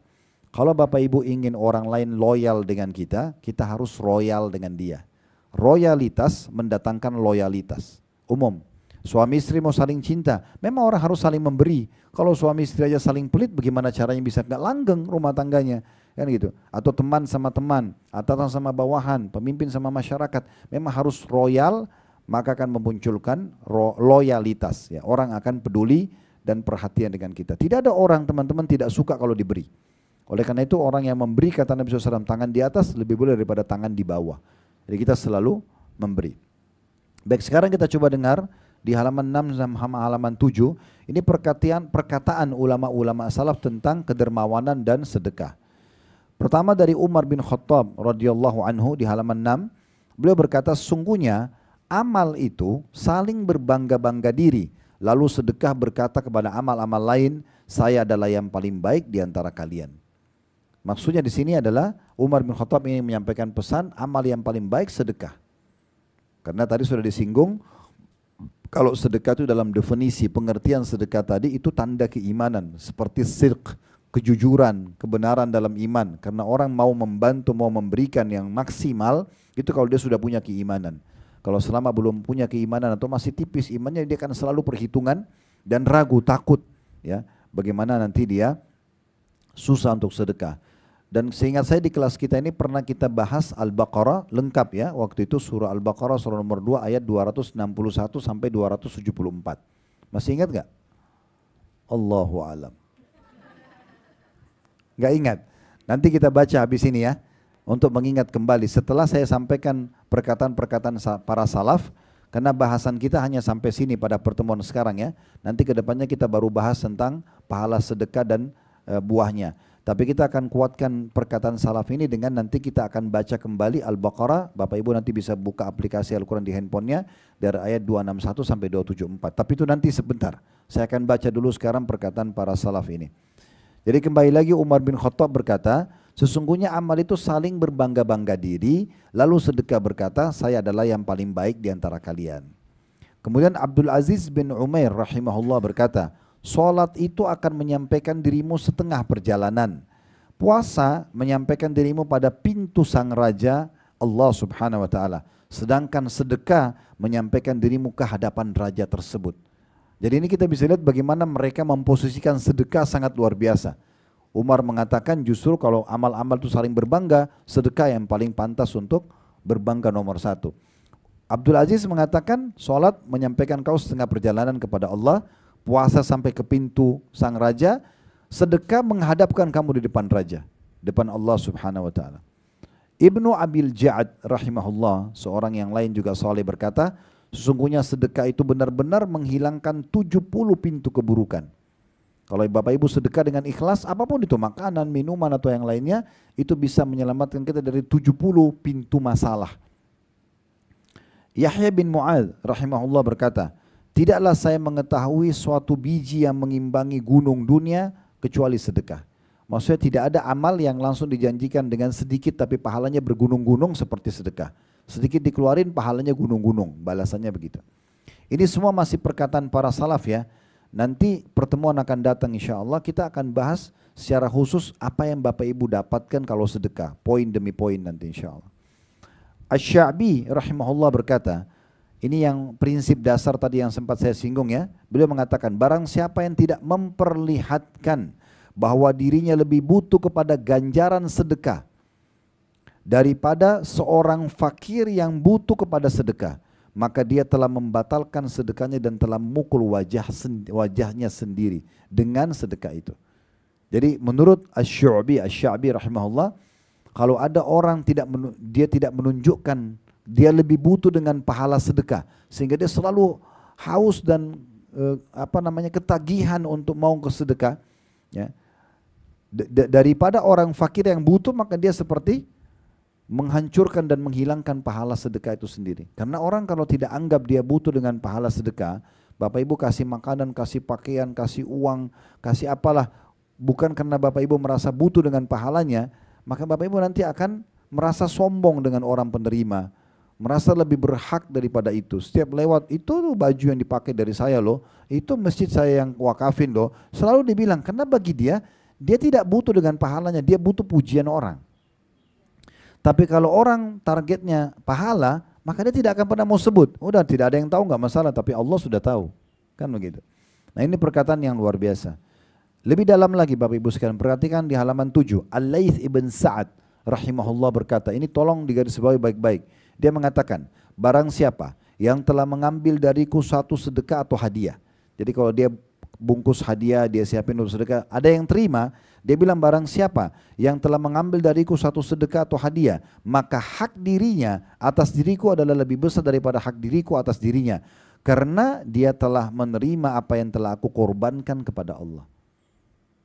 Speaker 1: kalau Bapak Ibu ingin orang lain loyal dengan kita, kita harus royal dengan dia. Royalitas mendatangkan loyalitas. Umum, suami istri mau saling cinta, memang orang harus saling memberi. Kalau suami istri aja saling pelit, bagaimana caranya bisa nggak langgeng rumah tangganya? Kan gitu. Atau teman sama teman, atasan sama bawahan, pemimpin sama masyarakat, memang harus royal, maka akan memunculkan loyalitas. Ya, orang akan peduli dan perhatian dengan kita. Tidak ada orang teman-teman tidak suka kalau diberi. Oleh karena itu orang yang memberi, kata Nabi SAW, tangan di atas lebih boleh daripada tangan di bawah. Jadi kita selalu memberi. Baik, sekarang kita coba dengar di halaman 6 dan halaman 7. Ini perkataan ulama-ulama salaf tentang kedermawanan dan sedekah. Pertama dari Umar bin Khattab radhiyallahu anhu di halaman 6. Beliau berkata, sungguhnya amal itu saling berbangga-bangga diri. Lalu sedekah berkata kepada amal-amal lain, saya adalah yang paling baik di antara kalian. Maksudnya di sini adalah Umar bin Khattab ingin menyampaikan pesan amal yang paling baik sedekah. Karena tadi sudah disinggung, kalau sedekah itu dalam definisi pengertian sedekah tadi itu tanda keimanan. Seperti sidq, kejujuran, kebenaran dalam iman. Karena orang mau membantu, mau memberikan yang maksimal, itu kalau dia sudah punya keimanan. Kalau selama belum punya keimanan atau masih tipis imannya, dia akan selalu perhitungan dan ragu, takut. Ya, bagaimana nanti dia susah untuk sedekah. Dan seingat saya di kelas kita ini pernah kita bahas Al-Baqarah lengkap ya. Waktu itu surah Al-Baqarah surah nomor 2 ayat 261 sampai 274. Masih ingat gak? Allahu alam. Gak ingat. Nanti kita baca habis ini ya. Untuk mengingat kembali setelah saya sampaikan perkataan-perkataan para salaf. Karena bahasan kita hanya sampai sini pada pertemuan sekarang ya. Nanti kedepannya kita baru bahas tentang pahala sedekah dan buahnya. Tapi kita akan kuatkan perkataan salaf ini dengan nanti kita akan baca kembali Al-Baqarah. Bapak Ibu nanti bisa buka aplikasi Al-Quran di handphonenya dari ayat 261 sampai 274. Tapi itu nanti sebentar. Saya akan baca dulu sekarang perkataan para salaf ini. Jadi kembali lagi Umar bin Khattab berkata, sesungguhnya amal itu saling berbangga-bangga diri, lalu sedekah berkata, saya adalah yang paling baik di antara kalian. Kemudian Abdul Aziz bin Umair rahimahullah berkata, salat itu akan menyampaikan dirimu setengah perjalanan. Puasa menyampaikan dirimu pada pintu sang raja Allah subhanahu wa ta'ala. Sedangkan sedekah menyampaikan dirimu ke hadapan raja tersebut. Jadi ini kita bisa lihat bagaimana mereka memposisikan sedekah sangat luar biasa. Umar mengatakan justru kalau amal-amal itu saling berbangga, sedekah yang paling pantas untuk berbangga nomor satu. Abdul Aziz mengatakan salat menyampaikan kau setengah perjalanan kepada Allah. Puasa sampai ke pintu sang raja, sedekah menghadapkan kamu di depan raja, depan Allah subhanahu wa ta'ala. Ibnu Abil Ja'ad rahimahullah, seorang yang lain juga saleh berkata, sesungguhnya sedekah itu benar-benar menghilangkan 70 pintu keburukan. Kalau Bapak Ibu sedekah dengan ikhlas, apapun itu, makanan, minuman atau yang lainnya, itu bisa menyelamatkan kita dari 70 pintu masalah. Yahya bin Mu'adz rahimahullah berkata, tidaklah saya mengetahui suatu biji yang mengimbangi gunung dunia kecuali sedekah. Maksudnya tidak ada amal yang langsung dijanjikan dengan sedikit tapi pahalanya bergunung-gunung seperti sedekah. Sedikit dikeluarin pahalanya gunung-gunung, balasannya begitu. Ini semua masih perkataan para salaf ya. Nanti pertemuan akan datang insya Allah kita akan bahas secara khusus apa yang Bapak Ibu dapatkan kalau sedekah. Poin demi poin nanti insya Allah. Asy-Sya'bi rahimahullah berkata, ini yang prinsip dasar tadi yang sempat saya singgung ya. Beliau mengatakan barang siapa yang tidak memperlihatkan bahwa dirinya lebih butuh kepada ganjaran sedekah daripada seorang fakir yang butuh kepada sedekah, maka dia telah membatalkan sedekahnya dan telah memukul wajahnya sendiri dengan sedekah itu. Jadi menurut Asy-Sya'bi rahimahullah, kalau ada orang dia tidak menunjukkan dia lebih butuh dengan pahala sedekah sehingga dia selalu haus dan ketagihan untuk mau ke sedekah ya. Daripada orang fakir yang butuh, maka dia seperti menghancurkan dan menghilangkan pahala sedekah itu sendiri. Karena orang kalau tidak anggap dia butuh dengan pahala sedekah, Bapak Ibu kasih makanan, kasih pakaian, kasih uang, kasih apalah, bukan karena Bapak Ibu merasa butuh dengan pahalanya, maka Bapak Ibu nanti akan merasa sombong dengan orang penerima, merasa lebih berhak daripada itu. Setiap lewat, itu tuh baju yang dipakai dari saya loh, itu masjid saya yang wakafin loh. Selalu dibilang, karena bagi dia tidak butuh dengan pahalanya, dia butuh pujian orang. Tapi kalau orang targetnya pahala, maka dia tidak akan pernah mau sebut. Udah tidak ada yang tahu nggak masalah, tapi Allah sudah tahu. Kan begitu. Nah ini perkataan yang luar biasa. Lebih dalam lagi Bapak Ibu sekalian, perhatikan di halaman 7. Al-Laits ibn Sa'ad rahimahullah berkata, ini tolong digarisbawahi baik-baik. Dia mengatakan, barang siapa yang telah mengambil dariku satu sedekah atau hadiah. Jadi kalau dia bungkus hadiah, dia siapin untuk sedekah, ada yang terima, dia bilang barang siapa yang telah mengambil dariku satu sedekah atau hadiah, maka hak dirinya atas diriku adalah lebih besar daripada hak diriku atas dirinya. Karena dia telah menerima apa yang telah aku korbankan kepada Allah.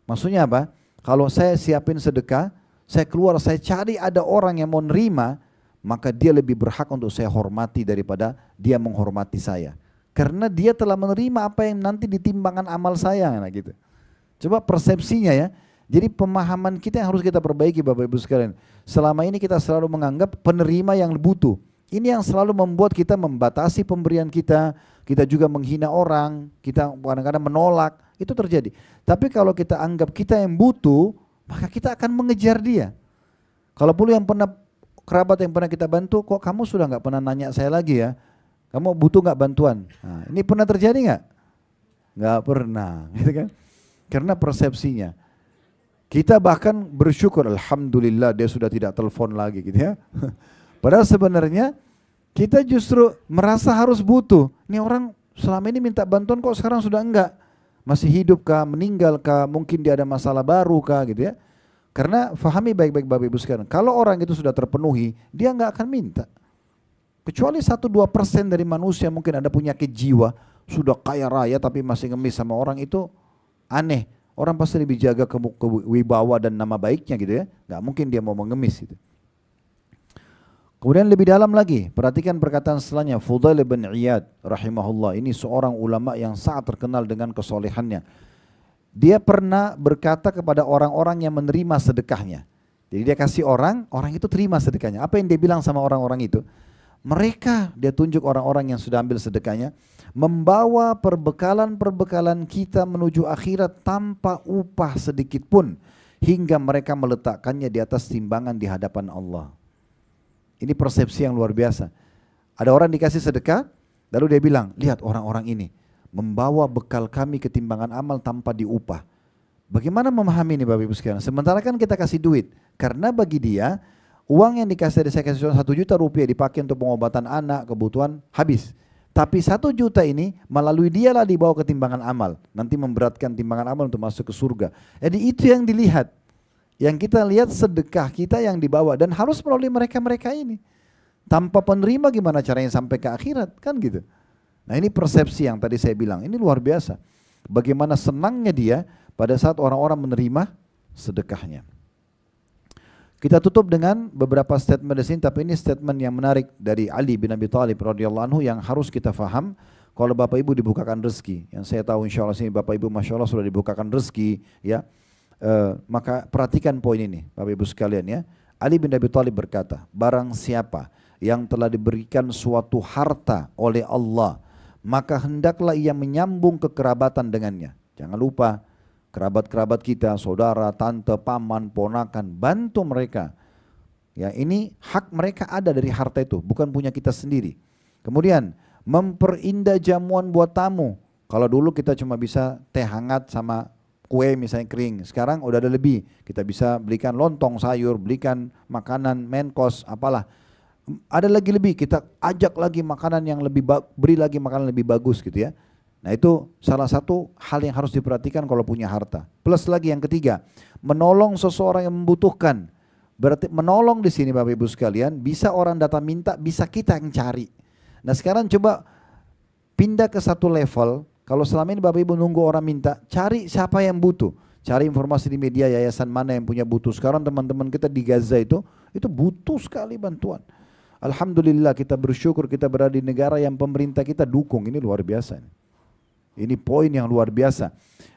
Speaker 1: Maksudnya apa? Kalau saya siapin sedekah, saya keluar, saya cari ada orang yang mau nerima, maka dia lebih berhak untuk saya hormati daripada dia menghormati saya. Karena dia telah menerima apa yang nanti ditimbangan amal saya. Nah gitu. Coba persepsinya ya. Jadi pemahaman kita yang harus kita perbaiki Bapak Ibu sekalian. Selama ini kita selalu menganggap penerima yang butuh. Ini yang selalu membuat kita membatasi pemberian kita. Kita juga menghina orang. Kita kadang-kadang menolak. Itu terjadi. Tapi kalau kita anggap kita yang butuh, maka kita akan mengejar dia. Kalau perlu yang pernah kerabat yang pernah kita bantu, kok kamu sudah nggak pernah nanya saya lagi ya? Kamu butuh nggak bantuan? Nah, ini pernah terjadi nggak? Nggak pernah, gitu kan? Karena persepsinya. Kita bahkan bersyukur, alhamdulillah dia sudah tidak telepon lagi gitu ya. Padahal sebenarnya kita justru merasa harus butuh. Ini orang selama ini minta bantuan kok sekarang sudah enggak. Masih hidup kah, meninggal kah, mungkin dia ada masalah baru kah gitu ya. Karena fahami baik-baik Bapak Ibu sekalian, kalau orang itu sudah terpenuhi, dia enggak akan minta. Kecuali 1-2% dari manusia mungkin ada penyakit jiwa, sudah kaya raya tapi masih ngemis sama orang, itu aneh. Orang pasti lebih jaga kewibawa dan nama baiknya gitu ya. Nggak mungkin dia mau mengemis gitu. Kemudian lebih dalam lagi, perhatikan perkataan setelahnya. Fudail bin Iyad rahimahullah. Ini seorang ulama yang sangat terkenal dengan kesolehannya. Dia pernah berkata kepada orang-orang yang menerima sedekahnya. Jadi dia kasih orang itu terima sedekahnya. Apa yang dia bilang sama orang-orang itu? Mereka, dia tunjuk orang-orang yang sudah ambil sedekahnya, membawa perbekalan-perbekalan kita menuju akhirat tanpa upah sedikit pun, hingga mereka meletakkannya di atas timbangan di hadapan Allah. Ini persepsi yang luar biasa. Ada orang dikasih sedekah, lalu dia bilang, lihat orang-orang ini membawa bekal kami ke timbangan amal tanpa diupah. Bagaimana memahami ini Bapak Ibu sekalian? Sementara kan kita kasih duit, karena bagi dia uang yang dikasih, saya kasih 1 juta rupiah dipakai untuk pengobatan anak, kebutuhan, habis. Tapi 1 juta ini melalui dialah dibawa ke timbangan amal. Nanti memberatkan timbangan amal untuk masuk ke surga. Jadi itu yang dilihat. Yang kita lihat sedekah kita yang dibawa. Dan harus melalui mereka-mereka ini. Tanpa penerima gimana caranya sampai ke akhirat, kan gitu. Nah ini persepsi yang tadi saya bilang, ini luar biasa. Bagaimana senangnya dia pada saat orang-orang menerima sedekahnya. Kita tutup dengan beberapa statement di sini, tapi ini statement yang menarik dari Ali bin Abi Thalib radhiyallahu anhu yang harus kita faham kalau Bapak Ibu dibukakan rezeki. Yang saya tahu insya Allah sini Bapak Ibu masya Allah sudah dibukakan rezeki, ya. Maka perhatikan poin ini Bapak Ibu sekalian ya. Ali bin Abi Thalib berkata, barang siapa yang telah diberikan suatu harta oleh Allah, maka hendaklah ia menyambung kekerabatan dengannya. Jangan lupa, kerabat-kerabat kita, saudara, tante, paman, ponakan, bantu mereka. Ya, ini hak mereka ada dari harta itu, bukan punya kita sendiri. Kemudian memperindah jamuan buat tamu. Kalau dulu kita cuma bisa teh hangat sama kue misalnya kering, sekarang udah ada lebih. Kita bisa belikan lontong sayur, belikan makanan main course, apalah. Ada lagi lebih, kita ajak lagi makanan yang lebih, beri lagi makanan lebih bagus gitu ya. Nah itu salah satu hal yang harus diperhatikan kalau punya harta. Plus lagi yang ketiga, menolong seseorang yang membutuhkan. Berarti menolong di sini Bapak Ibu sekalian, bisa orang datang minta, bisa kita yang cari. Nah sekarang coba pindah ke satu level. Kalau selama ini Bapak Ibu nunggu orang minta, cari siapa yang butuh. Cari informasi di media, yayasan mana yang punya butuh. Sekarang teman-teman kita di Gaza itu butuh sekali bantuan. Alhamdulillah kita bersyukur kita berada di negara yang pemerintah kita dukung. Ini luar biasa. Ini poin yang luar biasa.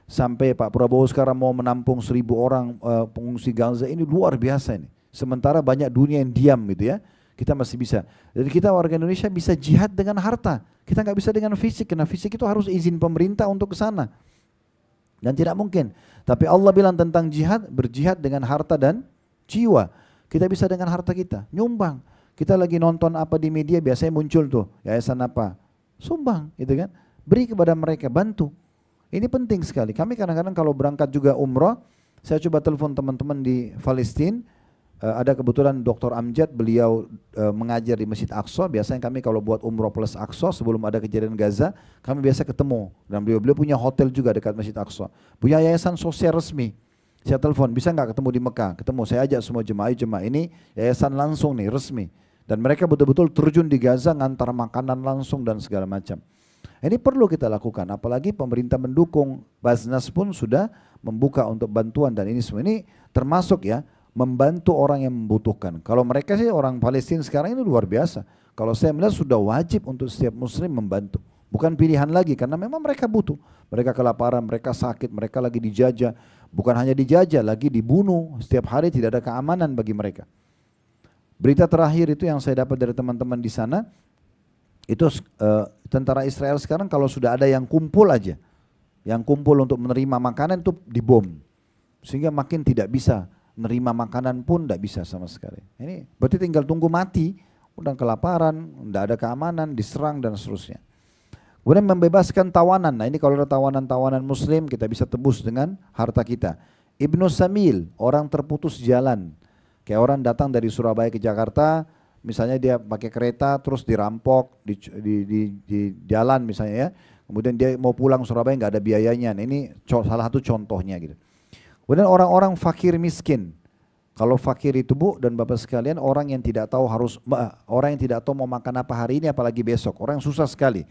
Speaker 1: Sampai Pak Prabowo sekarang mau menampung 1.000 orang pengungsi Gaza, ini luar biasa ini. Sementara banyak dunia yang diam gitu ya. Kita masih bisa. Jadi kita warga Indonesia bisa jihad dengan harta. Kita nggak bisa dengan fisik, karena fisik itu harus izin pemerintah untuk ke sana. Dan tidak mungkin. Tapi Allah bilang tentang jihad, berjihad dengan harta dan jiwa. Kita bisa dengan harta kita, nyumbang. Kita lagi nonton apa di media, biasanya muncul tuh, yayasan apa, sumbang gitu kan. Beri kepada mereka, bantu. Ini penting sekali. Kami kadang-kadang kalau berangkat juga umroh, saya coba telepon teman-teman di Palestina. Ada kebetulan Dr. Amjad, beliau mengajar di Masjid Aqsa. Biasanya kami kalau buat umroh plus Aqsa sebelum ada kejadian Gaza, kami biasa ketemu. Dan beliau punya hotel juga dekat Masjid Aqsa. Punya yayasan sosial resmi. Saya telepon, bisa nggak ketemu di Mekah? Ketemu, saya ajak semua jemaah ini yayasan langsung nih, resmi. Dan mereka betul-betul terjun di Gaza, ngantar makanan langsung dan segala macam. Ini perlu kita lakukan, apalagi pemerintah mendukung. Basnas pun sudah membuka untuk bantuan dan ini semua ini termasuk ya, membantu orang yang membutuhkan. Kalau mereka sih orang Palestina sekarang ini luar biasa. Kalau saya melihat sudah wajib untuk setiap muslim membantu. Bukan pilihan lagi karena memang mereka butuh. Mereka kelaparan, mereka sakit, mereka lagi dijajah. Bukan hanya dijajah, lagi dibunuh. Setiap hari tidak ada keamanan bagi mereka. Berita terakhir itu yang saya dapat dari teman-teman di sana, itu tentara Israel sekarang kalau sudah ada yang kumpul aja, yang kumpul untuk menerima makanan itu dibom. Sehingga makin tidak bisa menerima makanan pun tidak bisa sama sekali. Ini berarti tinggal tunggu mati, udah kelaparan, tidak ada keamanan, diserang dan seterusnya. Kemudian membebaskan tawanan. Nah ini kalau ada tawanan-tawanan muslim kita bisa tebus dengan harta kita. Ibnu Samil, orang terputus jalan. Kayak orang datang dari Surabaya ke Jakarta, misalnya dia pakai kereta terus dirampok di jalan misalnya ya. Kemudian dia mau pulang Surabaya nggak ada biayanya. Nah, ini salah satu contohnya gitu. Kemudian orang-orang fakir miskin. Kalau fakir itu Bu dan Bapak sekalian, orang yang tidak tahu orang yang tidak tahu mau makan apa hari ini apalagi besok. Orang yang susah sekali.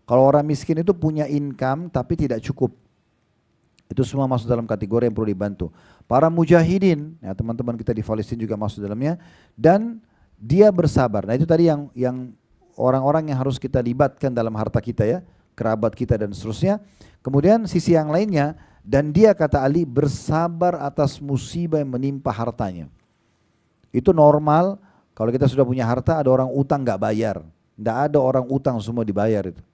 Speaker 1: Kalau orang miskin itu punya income tapi tidak cukup. Itu semua masuk dalam kategori yang perlu dibantu. Para mujahidin, ya teman-teman kita di Palestina juga masuk dalamnya. Dan dia bersabar. Nah itu tadi yang orang-orang yang harus kita libatkan dalam harta kita ya. Kerabat kita dan seterusnya. Kemudian sisi yang lainnya, dan dia kata Ali bersabar atas musibah yang menimpa hartanya. Itu normal, kalau kita sudah punya harta ada orang utang gak bayar. Tidak ada orang utang semua dibayar itu.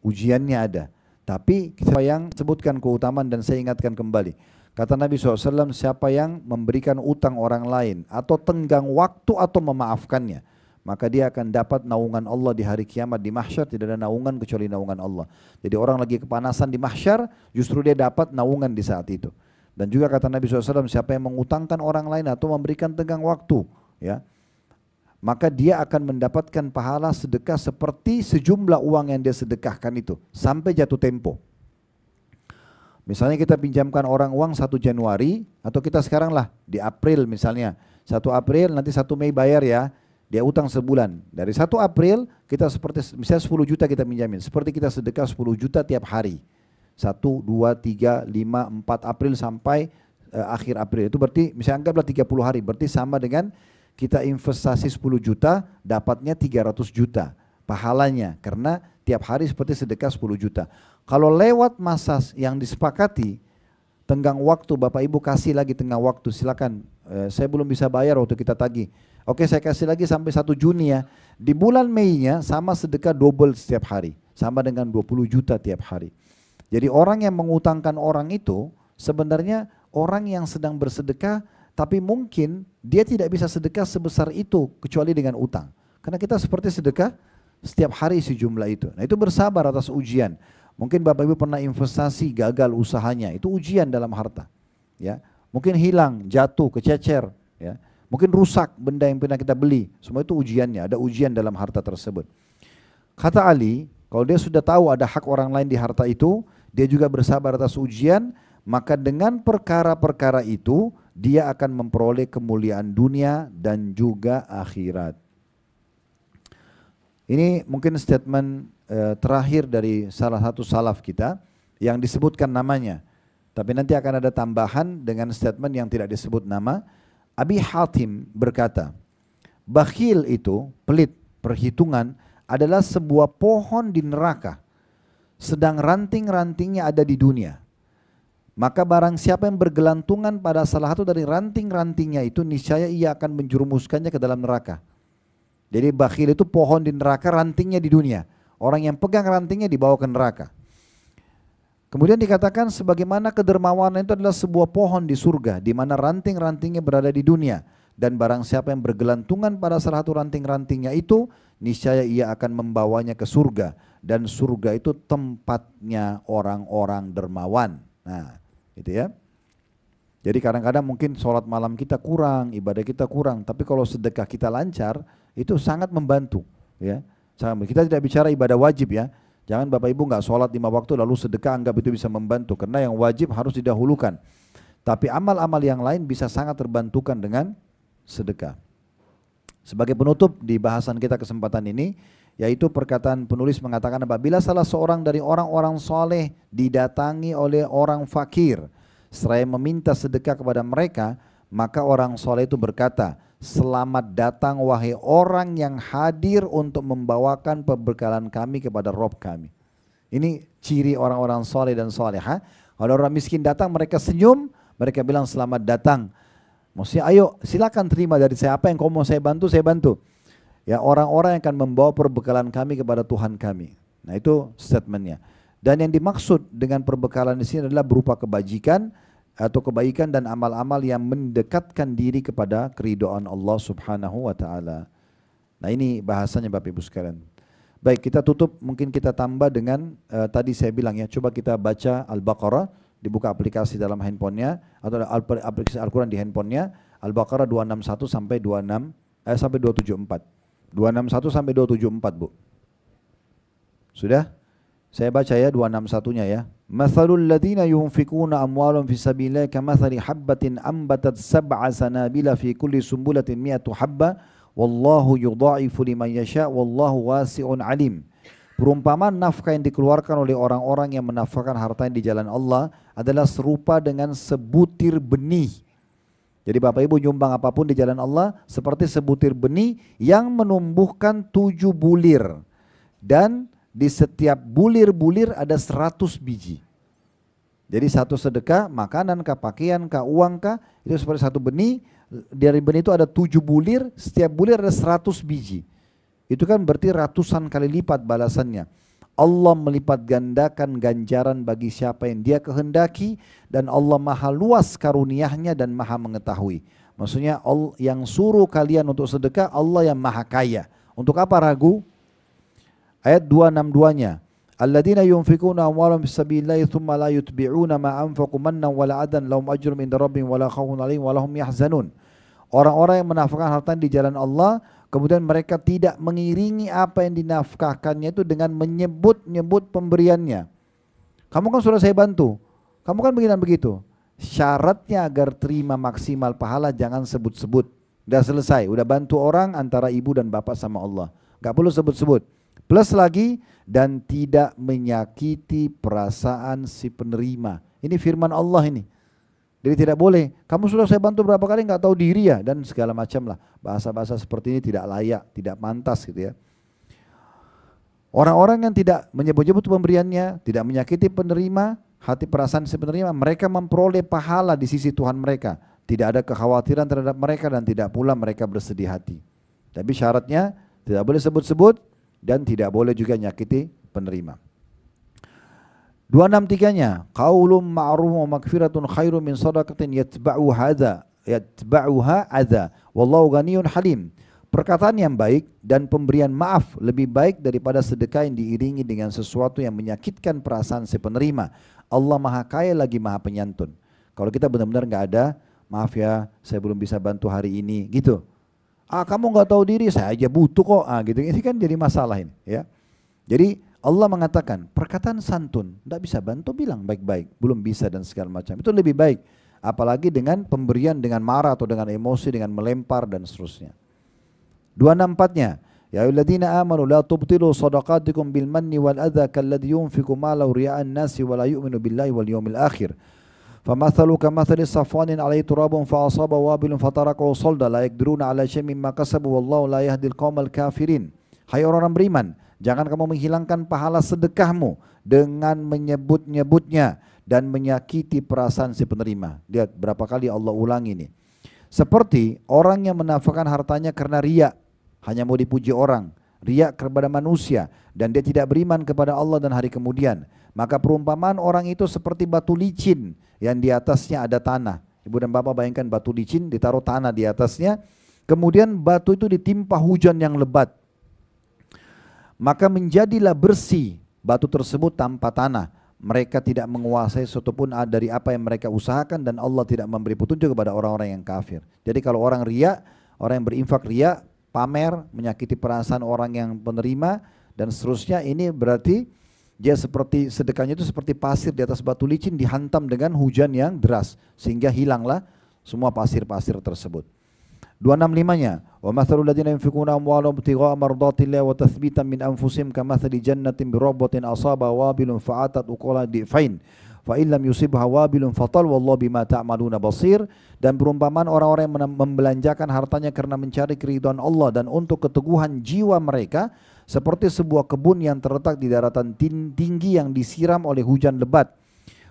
Speaker 1: Ujiannya ada. Tapi siapa yang sebutkan keutamaan dan saya ingatkan kembali. Kata Nabi SAW, siapa yang memberikan utang orang lain atau tenggang waktu atau memaafkannya, maka dia akan dapat naungan Allah di hari kiamat di mahsyar. Tidak ada naungan kecuali naungan Allah. Jadi orang lagi kepanasan di mahsyar, justru dia dapat naungan di saat itu. Dan juga kata Nabi SAW, siapa yang mengutangkan orang lain atau memberikan tenggang waktu, ya, maka dia akan mendapatkan pahala sedekah seperti sejumlah uang yang dia sedekahkan itu sampai jatuh tempo. Misalnya kita pinjamkan orang uang 1 Januari atau kita sekarang lah di April misalnya. 1 April nanti 1 Mei bayar ya. Dia utang sebulan. Dari 1 April kita seperti misalnya 10 juta kita pinjamin. Seperti kita sedekah 10 juta tiap hari. 1, 2, 3, 5, 4 April sampai akhir April. Itu berarti misalnya anggaplah 30 hari. Berarti sama dengan kita investasi 10 juta dapatnya 300 juta pahalanya karena tiap hari seperti sedekah 10 juta. Kalau lewat masa yang disepakati tenggang waktu, Bapak Ibu kasih lagi tenggang waktu, silakan saya belum bisa bayar waktu kita tagih. Oke, saya kasih lagi sampai 1 Juni ya. Di bulan Mei-nya sama sedekah double setiap hari, sama dengan 20 juta tiap hari. Jadi orang yang mengutangkan orang itu sebenarnya orang yang sedang bersedekah, tapi mungkin dia tidak bisa sedekah sebesar itu kecuali dengan utang. Karena kita seperti sedekah setiap hari sejumlah itu. Nah itu bersabar atas ujian. Mungkin Bapak Ibu pernah investasi gagal usahanya, itu ujian dalam harta. Ya, mungkin hilang, jatuh, kececer. Ya, mungkin rusak benda yang pernah kita beli. Semua itu ujiannya, ada ujian dalam harta tersebut. Kata Ali, kalau dia sudah tahu ada hak orang lain di harta itu, dia juga bersabar atas ujian, maka dengan perkara-perkara itu dia akan memperoleh kemuliaan dunia dan juga akhirat. Ini mungkin statement terakhir dari salah satu salaf kita yang disebutkan namanya. Tapi nanti akan ada tambahan dengan statement yang tidak disebut nama. Abi Hatim berkata, bakhil itu, pelit, perhitungan adalah sebuah pohon di neraka, sedang ranting-rantingnya ada di dunia. Maka barang siapa yang bergelantungan pada salah satu dari ranting-rantingnya itu, niscaya ia akan menjerumuskannya ke dalam neraka. Jadi bakhil itu pohon di neraka, rantingnya di dunia. Orang yang pegang rantingnya dibawa ke neraka. Kemudian dikatakan sebagaimana kedermawanan itu adalah sebuah pohon di surga, di mana ranting-rantingnya berada di dunia. Dan barang siapa yang bergelantungan pada salah satu ranting-rantingnya itu, niscaya ia akan membawanya ke surga. Dan surga itu tempatnya orang-orang dermawan. Nah, gitu ya. Jadi kadang-kadang mungkin sholat malam kita kurang, ibadah kita kurang, tapi kalau sedekah kita lancar, itu sangat membantu. Ya, kita tidak bicara ibadah wajib ya. Jangan Bapak Ibu nggak sholat 5 waktu lalu sedekah anggap itu bisa membantu, karena yang wajib harus didahulukan. Tapi amal-amal yang lain bisa sangat terbantukan dengan sedekah. Sebagai penutup di bahasan kita kesempatan ini, yaitu perkataan penulis mengatakan apabila salah seorang dari orang-orang soleh didatangi oleh orang fakir, seraya meminta sedekah kepada mereka, maka orang soleh itu berkata, selamat datang wahai orang yang hadir untuk membawakan perbekalan kami kepada Rob kami. Ini ciri orang-orang soleh dan soleha. Kalau orang miskin datang mereka senyum, mereka bilang selamat datang. Maksudnya ayo silakan terima dari saya, apa yang kau mau saya bantu, saya bantu. Ya, orang-orang yang akan membawa perbekalan kami kepada Tuhan kami. Nah itu statementnya. Dan yang dimaksud dengan perbekalan di sini adalah berupa kebajikan atau kebaikan dan amal-amal yang mendekatkan diri kepada keridhaan Allah Subhanahu wa taala. Nah, ini bahasanya Bapak Ibu sekalian. Baik, kita tutup, mungkin kita tambah dengan tadi saya bilang ya, coba kita baca Al-Baqarah dibuka aplikasi dalam handphonenya atau aplikasi Al-Quran di handphonenya, Al-Baqarah 261 sampai 274. 261 sampai 274, Bu. Sudah? Saya baca ya 261-nya ya. Mathalul ladzina yunfikuna amwalahum fi sabilillah kamathali habbatin ambatat sab'a sanabila fi kulli sumbulatin mi'atu habba wallahu yudha'ifu liman yasha wallahu wasi'un alim. Perumpamaan nafkah yang dikeluarkan oleh orang-orang yang menafkahkan hartanya di jalan Allah adalah serupa dengan sebutir benih. Jadi Bapak Ibu nyumbang apapun di jalan Allah seperti sebutir benih yang menumbuhkan 7 bulir. Dan di setiap bulir-bulir ada 100 biji. Jadi satu sedekah, makanan kah, pakaian kah, uang kah, itu seperti satu benih. Dari benih itu ada 7 bulir, setiap bulir ada 100 biji. Itu kan berarti ratusan kali lipat balasannya. Allah melipat gandakan ganjaran bagi siapa yang Dia kehendaki, dan Allah maha luas karuniahnya dan maha mengetahui. Maksudnya Allah yang suruh kalian untuk sedekah, Allah yang maha kaya. Untuk apa ragu? Ayat 262-nya. Alladzina yunfikuna amwalahum fisabilillahi tsumma la yutbi'una ma anfaqu mannan wala adan lahum ajrun inda rabbihim wala khaufun 'alaihim wala hum yahzanun. Orang-orang yang menafkahkan harta di jalan Allah, kemudian mereka tidak mengiringi apa yang dinafkahkannya itu dengan menyebut-nyebut pemberiannya. Kamu kan sudah saya bantu, kamu kan begini dan begitu. Syaratnya agar terima maksimal pahala jangan sebut-sebut. Udah selesai, udah bantu orang antara ibu dan bapak sama Allah. Gak perlu sebut-sebut. Plus lagi, dan tidak menyakiti perasaan si penerima. Ini firman Allah ini. Jadi tidak boleh, kamu sudah saya bantu berapa kali nggak tahu diri ya, dan segala macam lah. Bahasa-bahasa seperti ini tidak layak, tidak pantas gitu ya. Orang-orang yang tidak menyebut-nyebut pemberiannya, tidak menyakiti penerima, hati perasaan si penerima, mereka memperoleh pahala di sisi Tuhan mereka. Tidak ada kekhawatiran terhadap mereka dan tidak pula mereka bersedih hati. Tapi syaratnya tidak boleh sebut-sebut dan tidak boleh juga nyakiti penerima. 263-nya, qaulun ma'ruf wa magfiratun khairum min shadaqatin yatba'uha adza wallahu ghaniyyun halim. Perkataan yang baik dan pemberian maaf lebih baik daripada sedekah yang diiringi dengan sesuatu yang menyakitkan perasaan si penerima. Allah maha kaya lagi maha penyantun. Kalau kita benar-benar nggak ada, maaf ya saya belum bisa bantu hari ini gitu. Kamu nggak tahu diri, saya aja butuh kok. Gitu. Ini kan jadi masalah ini ya. Jadi Allah mengatakan perkataan santun, tidak bisa bantu bilang baik-baik, belum bisa dan segala macam. Itu lebih baik, apalagi dengan pemberian dengan marah atau dengan emosi, dengan melempar dan seterusnya. 264-nya, ya ayyuhalladzina amanu la tubtilu shadaqatikum bil manni wal adza kalladzi yunfiqu malahu riya'an nasi wa la yu'minu billahi wal yawmil akhir. فَمَثَلُ كَمَثَلِ صَفْوَانٍ عَلَيْهِ تُرَابٌ فَأَصَابَهُ وَابِلٌ فَتَرَكَهُ صَلْدًا لَا يَقْدِرُونَ عَلَى شَيْءٍ مِّمَّا كَسَبُوا وَاللَّهُ لَا يَهْدِي الْقَوْمَ الْكَافِرِينَ. Hai orang-orang beriman, jangan kamu menghilangkan pahala sedekahmu dengan menyebut-nyebutnya dan menyakiti perasaan si penerima. Lihat berapa kali Allah ulangi ini. Seperti orang yang menafkahkan hartanya karena riya, hanya mau dipuji orang, riya kepada manusia, dan dia tidak beriman kepada Allah dan hari kemudian. Maka perumpamaan orang itu seperti batu licin yang di atasnya ada tanah. Ibu dan bapak bayangkan batu licin ditaruh tanah di atasnya, kemudian batu itu ditimpa hujan yang lebat. Maka menjadilah bersih batu tersebut tanpa tanah. Mereka tidak menguasai sesuatu pun dari apa yang mereka usahakan, dan Allah tidak memberi petunjuk kepada orang-orang yang kafir. Jadi kalau orang riya, orang yang berinfak riya, pamer, menyakiti perasaan orang yang penerima dan seterusnya, ini berarti dia seperti sedekahnya itu seperti pasir di atas batu licin dihantam dengan hujan yang deras sehingga hilanglah semua pasir-pasir tersebut. 265-nya, wa mathalul ladzina yunfikuna amwalahum ibtigha'a mardatillahi wa tathbitan min anfusihim kamathali jannatin birabbatin asaba wabilun fa'atat uqala di'fain fa illam yusibha wabilun fatal wallahu bima ta'maluna basir. Dan perumpamaan orang-orang yang membelanjakan hartanya karena mencari keridhaan Allah dan untuk keteguhan jiwa mereka seperti sebuah kebun yang terletak di daratan tinggi yang disiram oleh hujan lebat.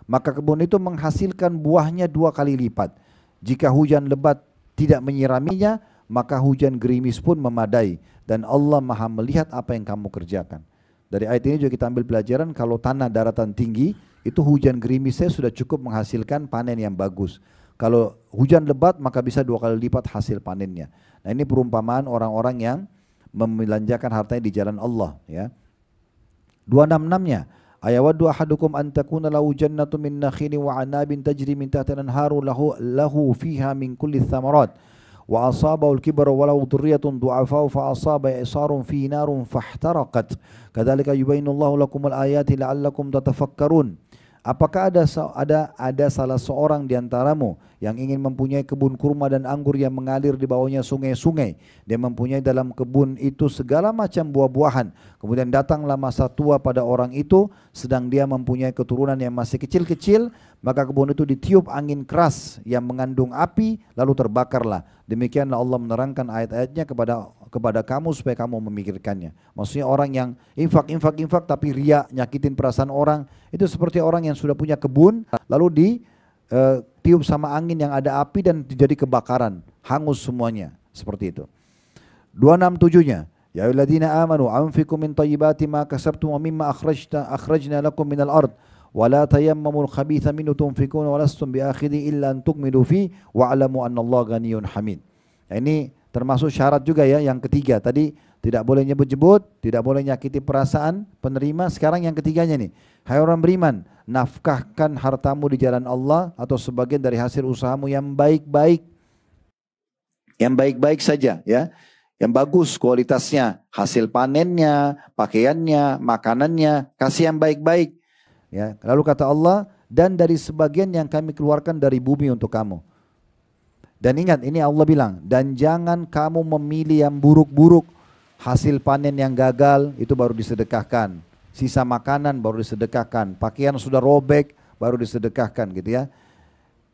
Speaker 1: Maka kebun itu menghasilkan buahnya 2 kali lipat. Jika hujan lebat tidak menyiraminya, maka hujan gerimis pun memadai. Dan Allah maha melihat apa yang kamu kerjakan. Dari ayat ini juga kita ambil pelajaran, kalau tanah daratan tinggi, itu hujan gerimisnya sudah cukup menghasilkan panen yang bagus. Kalau hujan lebat, maka bisa 2 kali lipat hasil panennya. Nah ini perumpamaan orang-orang yang membelanjakan hartanya di jalan Allah ya. 266-nya, Ayawaddu ahadukum an takuna lahu jannatu min nakhilin wa anabin tajri min tahtiha al-anharu lahu fiha min kulli thamarat wa asabahu al-kibaru wa lahu dhurriyyatun du'afa'u fa asaba isarun fi narun fahtaraqat kadzalika yubayyinu Allahu lakumul ayati la'allakum tatafakkarun. Apakah ada salah seorang di antaramu yang ingin mempunyai kebun kurma dan anggur yang mengalir di bawahnya sungai-sungai. Dia mempunyai dalam kebun itu segala macam buah-buahan. Kemudian datanglah masa tua pada orang itu, sedang dia mempunyai keturunan yang masih kecil-kecil, maka kebun itu ditiup angin keras yang mengandung api, lalu terbakarlah. Demikianlah Allah menerangkan ayat-ayatnya kepada kamu supaya kamu memikirkannya. Maksudnya orang yang infak tapi riya, nyakitin perasaan orang, itu seperti orang yang sudah punya kebun lalu ditiup sama angin yang ada api dan jadi kebakaran, hangus semuanya, seperti itu. 267-nya, ya ayyuhalladzina amanu anfiqu min thayyibati ma kasabtum wa mimma akhrajna lakum minal ard wa la tayammamul khabitha minhu tunfiquna wa lastum biakhidhi illa an tukmilu fi wa'lamu annallaha ghaniyyun hamid. Nah, ini termasuk syarat juga ya, yang ketiga tadi tidak boleh nyebut-nyebut, tidak boleh nyakiti perasaan penerima. Sekarang yang ketiganya nih, hai orang beriman, nafkahkan hartamu di jalan Allah atau sebagian dari hasil usahamu yang baik-baik. Yang baik-baik saja ya, yang bagus kualitasnya, hasil panennya, pakaiannya, makanannya, kasih yang baik-baik. Ya, lalu kata Allah, dan dari sebagian yang kami keluarkan dari bumi untuk kamu. Dan ingat, ini Allah bilang, dan jangan kamu memilih yang buruk-buruk. Hasil panen yang gagal itu baru disedekahkan. Sisa makanan baru disedekahkan. Pakaian sudah robek baru disedekahkan gitu ya.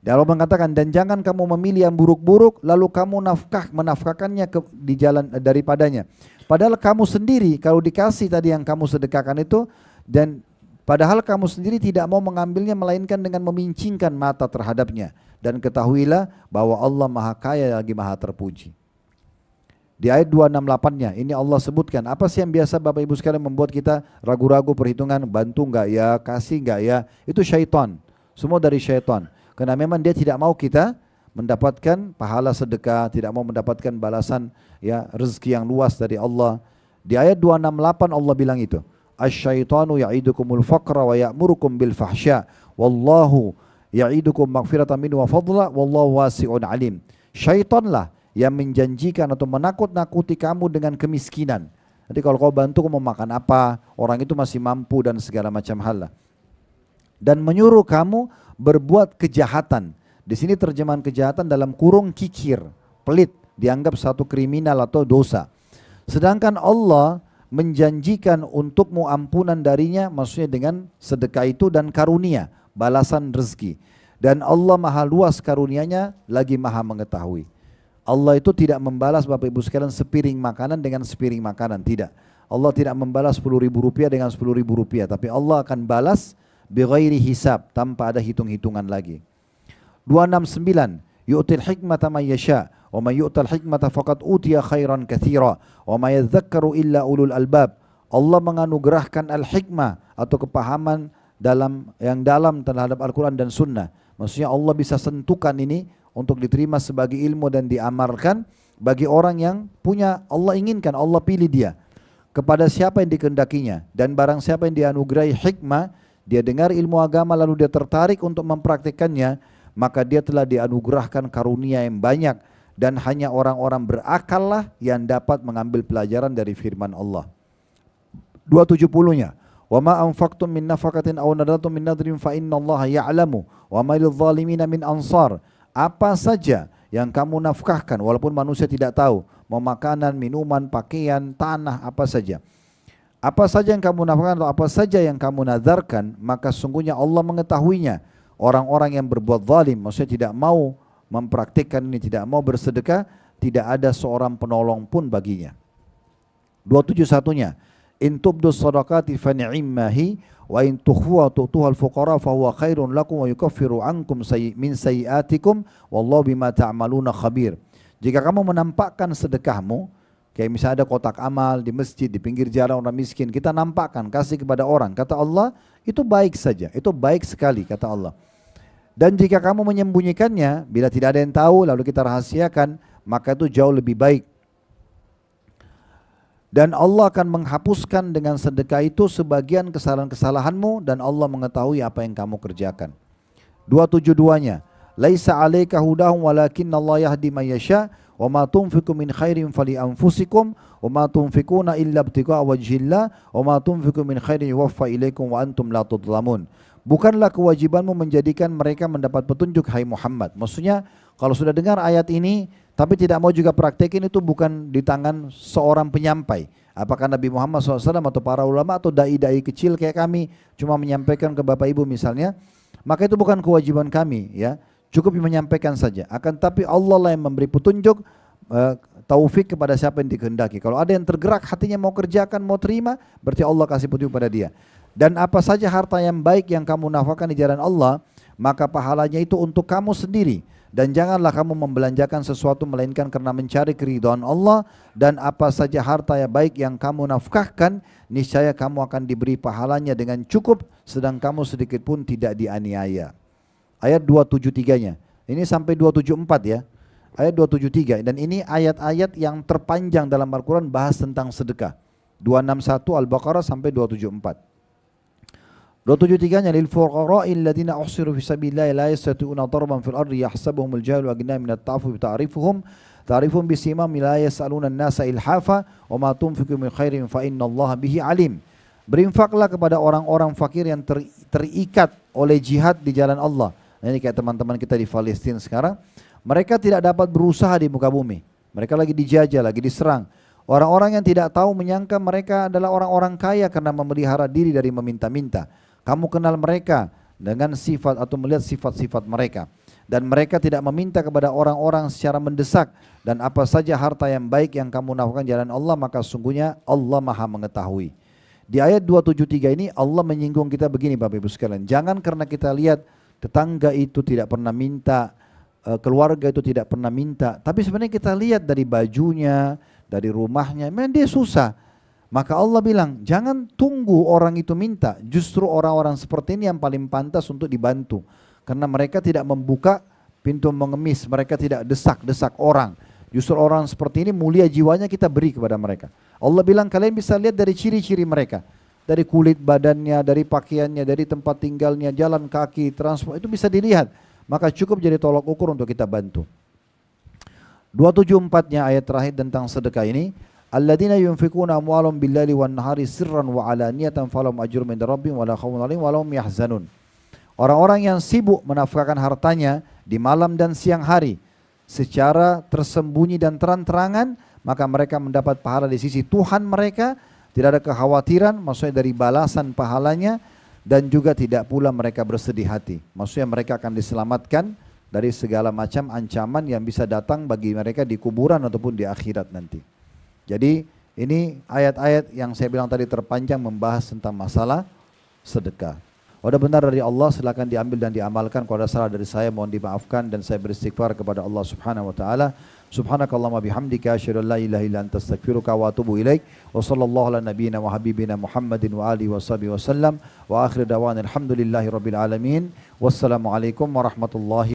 Speaker 1: Dan Allah mengatakan, dan jangan kamu memilih yang buruk-buruk lalu kamu menafkahkannya di jalan daripadanya. Padahal kamu sendiri kalau dikasih tadi yang kamu sedekahkan itu, dan padahal kamu sendiri tidak mau mengambilnya melainkan dengan memincingkan mata terhadapnya. Dan ketahuilah bahwa Allah maha kaya lagi maha terpuji. Di ayat 268-nya ini Allah sebutkan apa sih yang biasa Bapak Ibu sekalian membuat kita ragu-ragu perhitungan, bantu enggak ya, kasih enggak ya, itu syaitan. Semua dari syaitan. Karena memang dia tidak mau kita mendapatkan pahala sedekah, tidak mau mendapatkan balasan ya rezeki yang luas dari Allah. Di ayat 268 Allah bilang itu, asyaitanu ya'idukumul faqra wa ya'murukum bil fahsya wallahu ya'idukum maghfiratan minhu wa fadla wallahu wasi'un alim. Syaitanlah yang menjanjikan atau menakut-nakuti kamu dengan kemiskinan. Jadi kalau kau bantu kau mau makan apa, orang itu masih mampu dan segala macam hal. Dan menyuruh kamu berbuat kejahatan. Di sini terjemahan kejahatan dalam kurung kikir, pelit, dianggap satu kriminal atau dosa. Sedangkan Allah menjanjikan untukmu ampunan darinya, maksudnya dengan sedekah itu dan karunia, balasan rezeki. Dan Allah maha luas karunianya, lagi maha mengetahui. Allah itu tidak membalas Bapak Ibu sekalian sepiring makanan dengan sepiring makanan, tidak. Allah tidak membalas 10.000 rupiah dengan 10.000 rupiah, tapi Allah akan balas bighairi hisab, tanpa ada hitung-hitungan lagi. 269, yu'til hikmata man yasha wa may yu'tal hikmata faqad utiya khairan katsira wa may yadhakkaru illa ulul albab. Allah menganugerahkan al-hikmah atau kepahaman yang dalam terhadap Al-Quran dan Sunnah. Maksudnya Allah bisa sentuhkan ini untuk diterima sebagai ilmu dan diamalkan bagi orang yang punya Allah inginkan, Allah pilih dia kepada siapa yang dikehendakinya. Dan barang siapa yang dianugerahi hikmah, dia dengar ilmu agama lalu dia tertarik untuk mempraktikannya, maka dia telah dianugerahkan karunia yang banyak. Dan hanya orang-orang berakallah yang dapat mengambil pelajaran dari firman Allah. 270-nya, wa ma anfaqtum min nafaqatin aw nadartum min nadrin fa innallaha ya'lamu wa ma lil zalimina min ansar. Apa saja yang kamu nafkahkan, walaupun manusia tidak tahu, mau makanan, minuman, pakaian, tanah, apa saja. Apa saja yang kamu nafkahkan atau apa saja yang kamu nadarkan, maka sungguhnya Allah mengetahuinya. Orang-orang yang berbuat zalim, maksudnya tidak mau mempraktikkan ini, tidak mau bersedekah, tidak ada seorang penolong pun baginya. 271-nya, in tubdus sadaqati fa ni'immahi wa in tukhfuha tu'tuha al-fuqara fa huwa khairun lakum wa yukaffiru ankum min sayyi'atikum wallahu bima ta'maluna khabir. Jika kamu menampakkan sedekahmu, kayak misalnya ada kotak amal di masjid, di pinggir jalan orang miskin, kita nampakkan, kasih kepada orang, kata Allah, itu baik saja, itu baik sekali kata Allah. Dan jika kamu menyembunyikannya, bila tidak ada yang tahu lalu kita rahasiakan, maka itu jauh lebih baik. Dan Allah akan menghapuskan dengan sedekah itu sebagian kesalahan-kesalahanmu dan Allah mengetahui apa yang kamu kerjakan. 272-nya, laisa 'alaika hudahum walakinnallaha yahdi man yasha wa ma tunfiqu min khairin fali anfusikum wa ma tunfiquna illa ibtigha'a wajhillah wa ma tunfiqu min khairin yuwaffa ilaikum wa antum la tudlamun. Bukanlah kewajibanmu menjadikan mereka mendapat petunjuk, hai Muhammad. Maksudnya kalau sudah dengar ayat ini tapi tidak mau juga praktekin, itu bukan di tangan seorang penyampai. Apakah Nabi Muhammad SAW atau para ulama atau dai-dai kecil kayak kami cuma menyampaikan ke bapak ibu misalnya, maka itu bukan kewajiban kami, ya. Cukup menyampaikan saja. Akan tapi Allah lah yang memberi petunjuk, taufik kepada siapa yang dikehendaki. Kalau ada yang tergerak hatinya mau kerjakan, mau terima, berarti Allah kasih petunjuk pada dia. Dan apa saja harta yang baik yang kamu nafkahkan di jalan Allah, maka pahalanya itu untuk kamu sendiri. Dan janganlah kamu membelanjakan sesuatu melainkan karena mencari keridhaan Allah. Dan apa saja harta yang baik yang kamu nafkahkan, niscaya kamu akan diberi pahalanya dengan cukup, sedang kamu sedikit pun tidak dianiaya. Ayat 273-nya. Ini sampai 274 ya. Ayat 273. Dan ini ayat-ayat yang terpanjang dalam Al-Quran bahas tentang sedekah. 261 Al-Baqarah sampai 274. 273-nya, lil fuqara'il ladzina uhsiru fi sabilillahi la yastati'una darban fil ardi yahsabuhumul jahilu aghniya minat ta'affufi ta'rifuhum bisimahum la yas'aluna an-nasa ilhafa wa ma tunfiqu min khairin fa innallaha bihi alim. Berinfaklah kepada orang-orang fakir yang terikat oleh jihad di jalan Allah. Nah, ini kayak teman-teman kita di Palestina sekarang, mereka tidak dapat berusaha di muka bumi. Mereka lagi dijajah, lagi diserang. Orang-orang yang tidak tahu menyangka mereka adalah orang-orang kaya karena memelihara diri dari meminta-minta. Kamu kenal mereka dengan sifat atau melihat sifat-sifat mereka. Dan mereka tidak meminta kepada orang-orang secara mendesak. Dan apa saja harta yang baik yang kamu nafkahkan jalan Allah, maka sungguhnya Allah maha mengetahui. Di ayat 273 ini Allah menyinggung kita begini Bapak Ibu sekalian. Jangan karena kita lihat tetangga itu tidak pernah minta, keluarga itu tidak pernah minta. Tapi sebenarnya kita lihat dari bajunya, dari rumahnya, memang dia susah. Maka Allah bilang, jangan tunggu orang itu minta. Justru orang-orang seperti ini yang paling pantas untuk dibantu. Karena mereka tidak membuka pintu mengemis. Mereka tidak desak-desak orang. Justru orang seperti ini mulia jiwanya kita beri kepada mereka. Allah bilang kalian bisa lihat dari ciri-ciri mereka. Dari kulit badannya, dari pakaiannya, dari tempat tinggalnya, jalan kaki, transport. Itu bisa dilihat. Maka cukup jadi tolak ukur untuk kita bantu. 274-nya ayat terakhir tentang sedekah ini. Alladzina yunfikuna amwalahum bil-laili wan-nahari sirran wa 'alaniyatan falahum ajrun 'inda rabbihim wa la khaufun 'alaihim wa la hum yahzanun. Orang-orang yang sibuk menafkahkan hartanya di malam dan siang hari secara tersembunyi dan terang-terangan, maka mereka mendapat pahala di sisi Tuhan mereka, tidak ada kekhawatiran, maksudnya dari balasan pahalanya, dan juga tidak pula mereka bersedih hati. Maksudnya mereka akan diselamatkan dari segala macam ancaman yang bisa datang bagi mereka di kuburan ataupun di akhirat nanti. Jadi ini ayat-ayat yang saya bilang tadi terpanjang membahas tentang masalah sedekah. Kalau ada benar dari Allah silakan diambil dan diamalkan. Kalau ada salah dari saya mohon dimaafkan dan saya beristighfar kepada Allah Subhanahu wa taala. Subhanakallahumma bihamdika asyhadu an la ilaha illa anta astaghfiruka wa atubu ilaik. Wa sallallahu ala nabiyyina wa habibina Muhammadin wa alihi washabihi wasallam. Wa akhir da'wana alhamdulillahi rabbil alamin. Wassalamu alaikum warahmatullahi